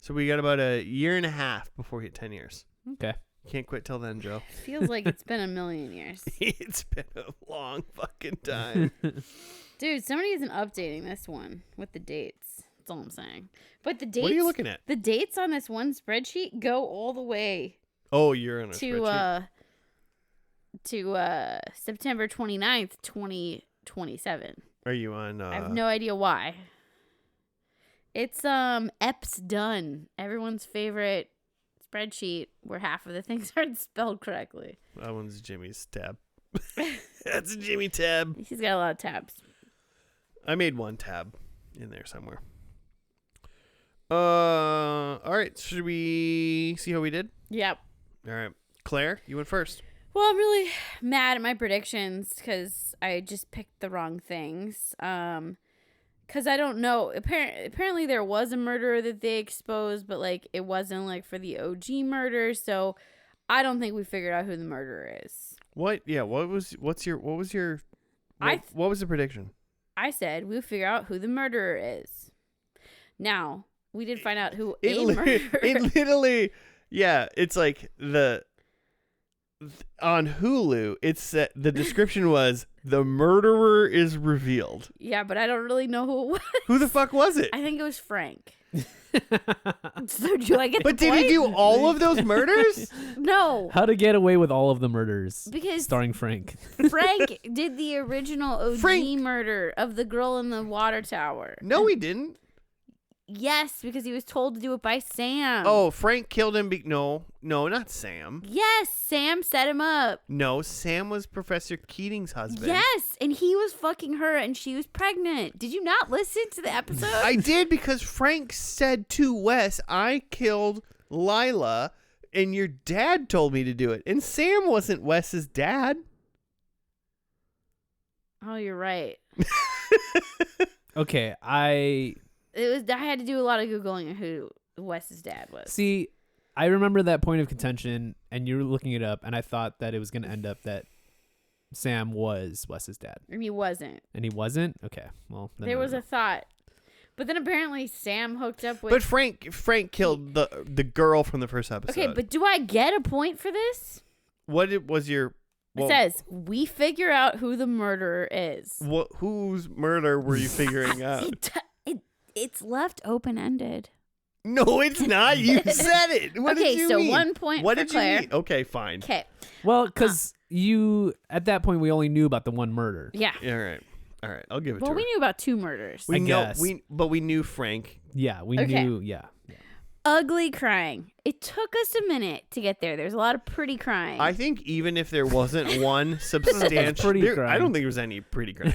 So we got about a year and a half before we hit 10 years. Okay. Can't quit till then, Joe. Feels like it's been a million years. It's been a long fucking time. Dude, somebody isn't updating this one with the dates. That's all I'm saying. But the dates. What are you looking at? The dates on this one spreadsheet go all the way. Oh, you're in a spreadsheet. To September 29th, 2027. Are you on? I have no idea why. It's Epps Done, everyone's favorite spreadsheet where half of the things aren't spelled correctly. That one's Jimmy's tab. That's a Jimmy tab. He's got a lot of tabs. I made one tab in there somewhere. All right. Should we see how we did? Yep. All right. Claire, you went first. Well, I'm really mad at my predictions because I just picked the wrong things. Because I don't know. Apparently there was a murderer that they exposed, but like it wasn't like for the OG murder. So I don't think we figured out who the murderer is. What? Yeah. What was the prediction? I said we'll figure out who the murderer is. Now we did find out who It literally, yeah. It's like on Hulu. It's the description was the murderer is revealed. Yeah, but I don't really know who it was. Who the fuck was it? I think it was Frank. So do I get? But did he do all of those murders? No. How to Get Away with All of the Murders? Because starring Frank. Frank did the original OG murder of the girl in the water tower. No, he didn't. Yes, because he was told to do it by Sam. Oh, Frank killed him. No, not Sam. Yes, Sam set him up. No, Sam was Professor Keating's husband. Yes, and he was fucking her and she was pregnant. Did you not listen to the episode? I did, because Frank said to Wes, I killed Lila, and your dad told me to do it. And Sam wasn't Wes's dad. Oh, you're right. Okay, I had to do a lot of Googling of who Wes's dad was. see. I remember that point of contention, and you were looking it up, and I thought that it was going to end up that Sam was Wes's dad, And he wasn't. and he wasn't. Okay, well, then There I was don't a thought. But then apparently Sam hooked up with... But Frank killed the girl from the first episode. Okay, but do I get a point for this? Was your... It says, we figure out who the murderer is. Whose murder were you figuring out? It's left open-ended. No, it's not. You said it. What Okay, did you so mean? 1 point What for did Claire. you mean? Okay, fine. Okay. Well, because you at that point we only knew about the one murder. Yeah. Yeah, all right. I'll give it Well, to we her. knew about 2 murders. We I know, guess. but we knew Frank. Yeah, we Okay. knew. Yeah. Ugly crying. It took us a minute to get there. There's a lot of pretty crying. I think even if there wasn't one substantial, Pretty I crying. don't think there was any pretty crying.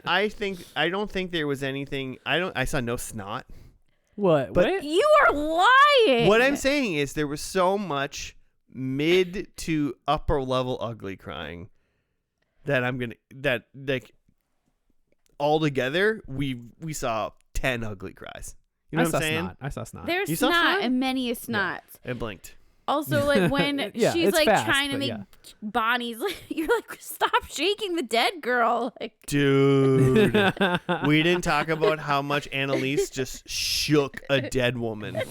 I don't think there was anything. I saw no snot. What? But- What? You are lying. What I'm saying is there was so much mid to upper level ugly crying that like altogether we saw 10 ugly cries. You know I what saw I'm saying? snot. I saw snot. There's You saw snot snot? and many a snot. I blinked. Also, like when Yeah, she's it's like fast, trying to but make yeah. Bonnie's like, you're like, stop shaking the dead girl. Like, Dude, we didn't talk about how much Annalise just shook a dead woman,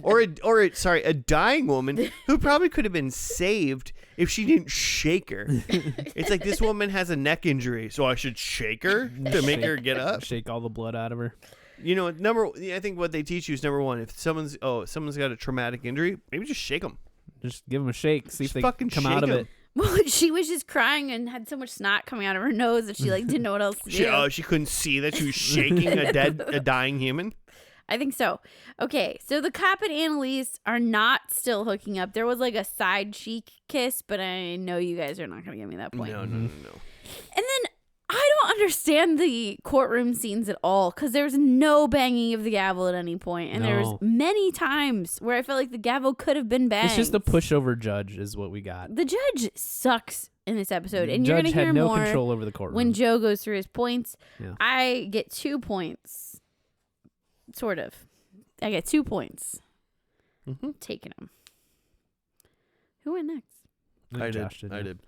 or a dying woman who probably could have been saved if she didn't shake her. It's like, this woman has a neck injury, so I should shake her to make her get up. Shake all the blood out of her. You know, I think what they teach you is number one: if someone's got a traumatic injury, maybe just shake them. Just give them a shake. See Just if they fucking come out shake of 'em. it. well, she was just crying and had so much snot coming out of her nose that she like didn't know what else to do. She couldn't see that she was shaking a dying human. I think so. Okay, so the cop and Annalise are not still hooking up. There was like a side cheek kiss, but I know you guys are not going to give me that point. No. And then I don't understand the courtroom scenes at all because there's no banging of the gavel at any point, and there's No. many times where I felt like the gavel could have been banged. It's just a pushover judge, is what we got. The judge sucks in this episode, and Judge you're going to had hear no more control over the courtroom. when Joe goes through his points. Yeah. I get 2 points, sort of. I get 2 points. Mm-hmm. Taking them. Who went next? I Josh did. yeah. I did.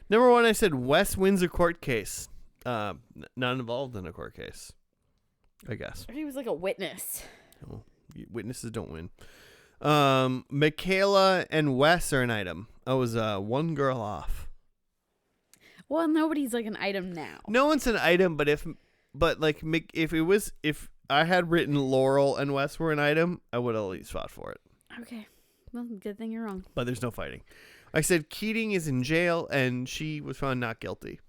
Number one, I said Wes wins a court case. Not involved in a court case, I guess. He was like a witness. Oh, witnesses don't win. Michaela and Wes are an item. I was one girl off. Well, nobody's like an item now. No one's an item, but if I had written Laurel and Wes were an item, I would have at least fought for it. Okay. Well, good thing you're wrong. But there's no fighting. I said Keating is in jail and she was found not guilty.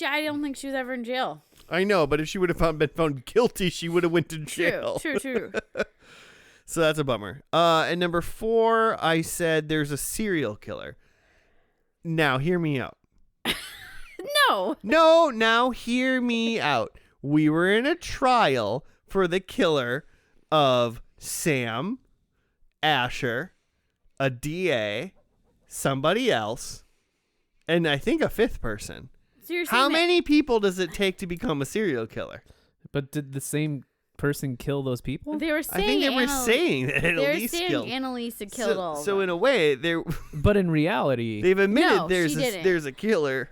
I don't think she was ever in jail. I know, but if she would have been found guilty, she would have went to jail. True. So that's a bummer. And number 4, I said there's a serial killer. Now, hear me out. No. No, now hear me out. We were in a trial for the killer of Sam, Asher, a DA, somebody else, and I think a 5th person. So you're How saying that- many people does it take to become a serial killer? But did the same person kill those people? They were I saying think they were saying that they were Annalise saying killed. Annalise had killed all of So them. in a way, But in reality, they've admitted No, there's she didn't. there's a killer.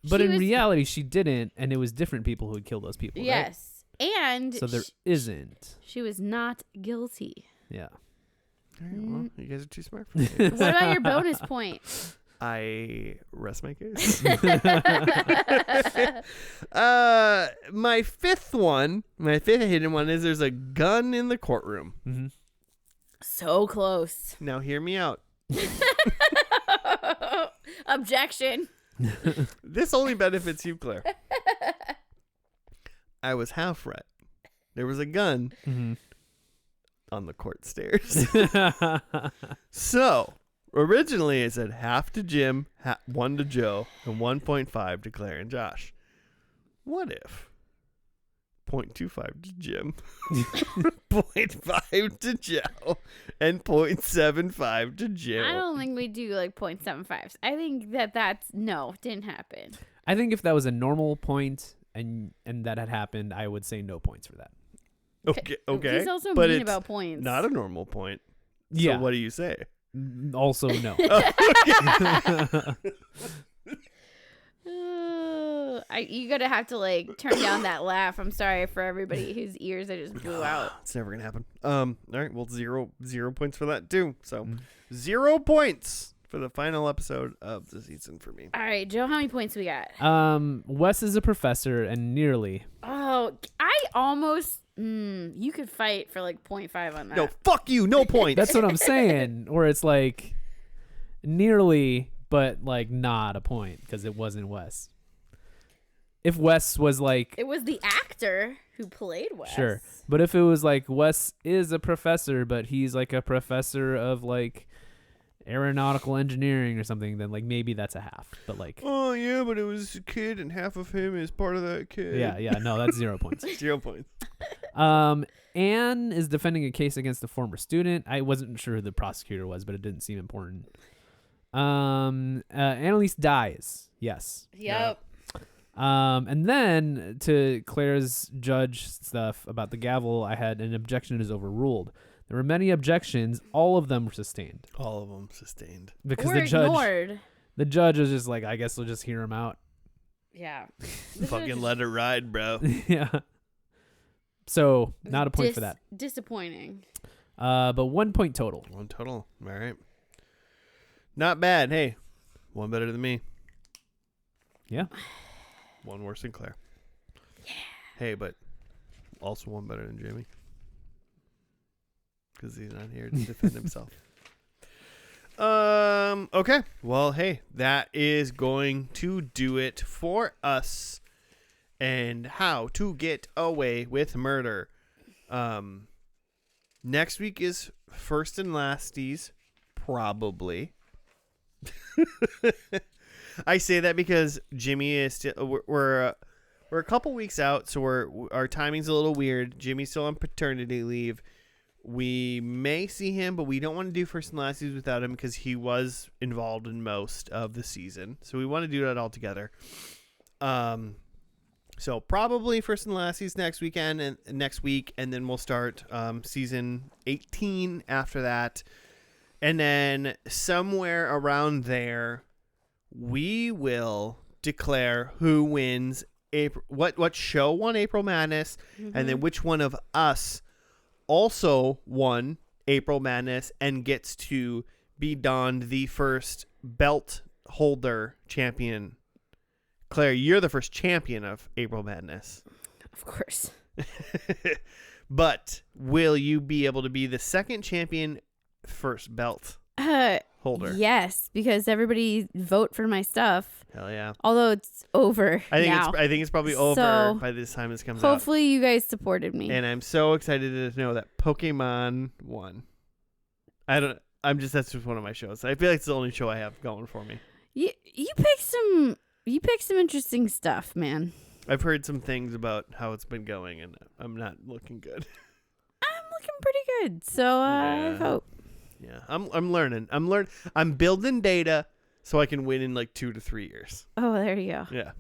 but She in was- reality, she didn't, and it was different people who had killed those people. Right? Yes. And So there isn't. she was not guilty. Yeah. All right, well, you guys are too smart for me. I guess. What about your bonus point? I rest my case. My fifth hidden one is there's a gun in the courtroom. Mm-hmm. So close. Now hear me out. Objection. This only benefits you, Claire. I was half right. There was a gun on the court stairs. So, originally I said half to Jim, 1 to Joe, and 1.5 to Claire and Josh. What if 0.25 to Jim, 0.5 to Joe, and 0.75 to Jim? I don't think we do like 0.75s. I think that's no, didn't happen. I think if that was a normal point and that had happened, I would say no points for that. Okay. He's also but mean it's about points. not a normal point. So Yeah. what do you say? Also, no. You gotta have to like turn down that laugh. I'm sorry for everybody whose ears I just blew out. It's never gonna happen. All right. Well, zero points for that too. So 0 points for the final episode of the season for me. All right, Joe, how many points we got? Wes is a professor and nearly. Oh, I almost. You could fight for like 0.5 on that. No, fuck you. No points. That's what I'm saying. Where it's like nearly, but like not a point because it wasn't Wes. If Wes was like, It was the actor who played Wes. sure, but if it was like Wes is a professor, but he's like a professor of like aeronautical engineering or something, then like maybe that's a half. But like, Oh yeah, but it was a kid, and half of him is part of that kid. yeah, no, that's 0 points. 0 points. Anne is defending a case against a former student. I wasn't sure who the prosecutor was, but it didn't seem important. Annalise dies. Yes. Yep. And then to Claire's judge stuff about the gavel, I had an objection is overruled. There were many objections. All of them were sustained All of them sustained. because Or the ignored. judge was just like, I guess we'll just hear him out. Yeah. Fucking let it ride, bro. Yeah. So not a point for that. Disappointing. But 1 point total. 1 total. All right. Not bad. Hey, 1 better than me. Yeah. 1 worse than Claire. Yeah. Hey, but also 1 better than Jamie. Because he's not here to defend himself. Okay. Well, hey, that is going to do it for us. And how to get away with murder. Next week is first and lasties, probably. I say that because Jimmy is still we're a couple weeks out, so our timing's a little weird. Jimmy's still on paternity leave. We may see him, but we don't want to do first and lasties without him because he was involved in most of the season. So we want to do that all together. So probably first and lasties next weekend and next week, and then we'll start season 18 after that. And then somewhere around there, we will declare who wins April, what show won April Madness, and then which one of us also won April Madness and gets to be donned the first belt holder champion. Claire, you're the first champion of April Madness. Of course. But will you be able to be the second champion first belt holder? Yes, because everybody vote for my stuff. Hell yeah. Although it's over I now. think it's probably over So, by this time this comes out. Hopefully you guys supported me. And I'm so excited to know that Pokemon won. That's just one of my shows. I feel like it's the only show I have going for me. You picked some interesting stuff, man. I've heard some things about how it's been going, and I'm not looking good. I'm looking pretty good. So I Yeah. hope. Yeah, I'm learning. I'm building data so I can win in like 2 to 3 years. Oh, there you go. Yeah.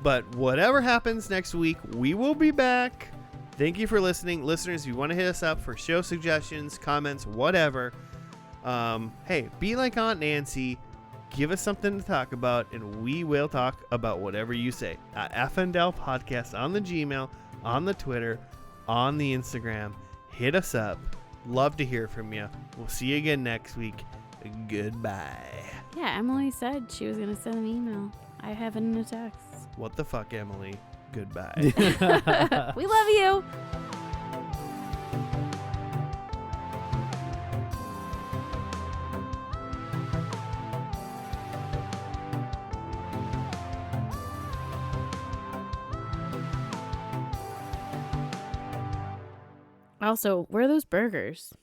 But whatever happens next week, we will be back. Thank you for listening. Listeners, if you want to hit us up for show suggestions, comments, whatever, hey, be like Aunt Nancy. Give us something to talk about, and we will talk about whatever you say. At FNDL Podcast on the Gmail, on the Twitter, on the Instagram. Hit us up. Love to hear from you. We'll see you again next week. Goodbye. Yeah, Emily said she was going to send an email. I have it in a text. What the fuck, Emily? Goodbye. We love you. Also, where are those burgers?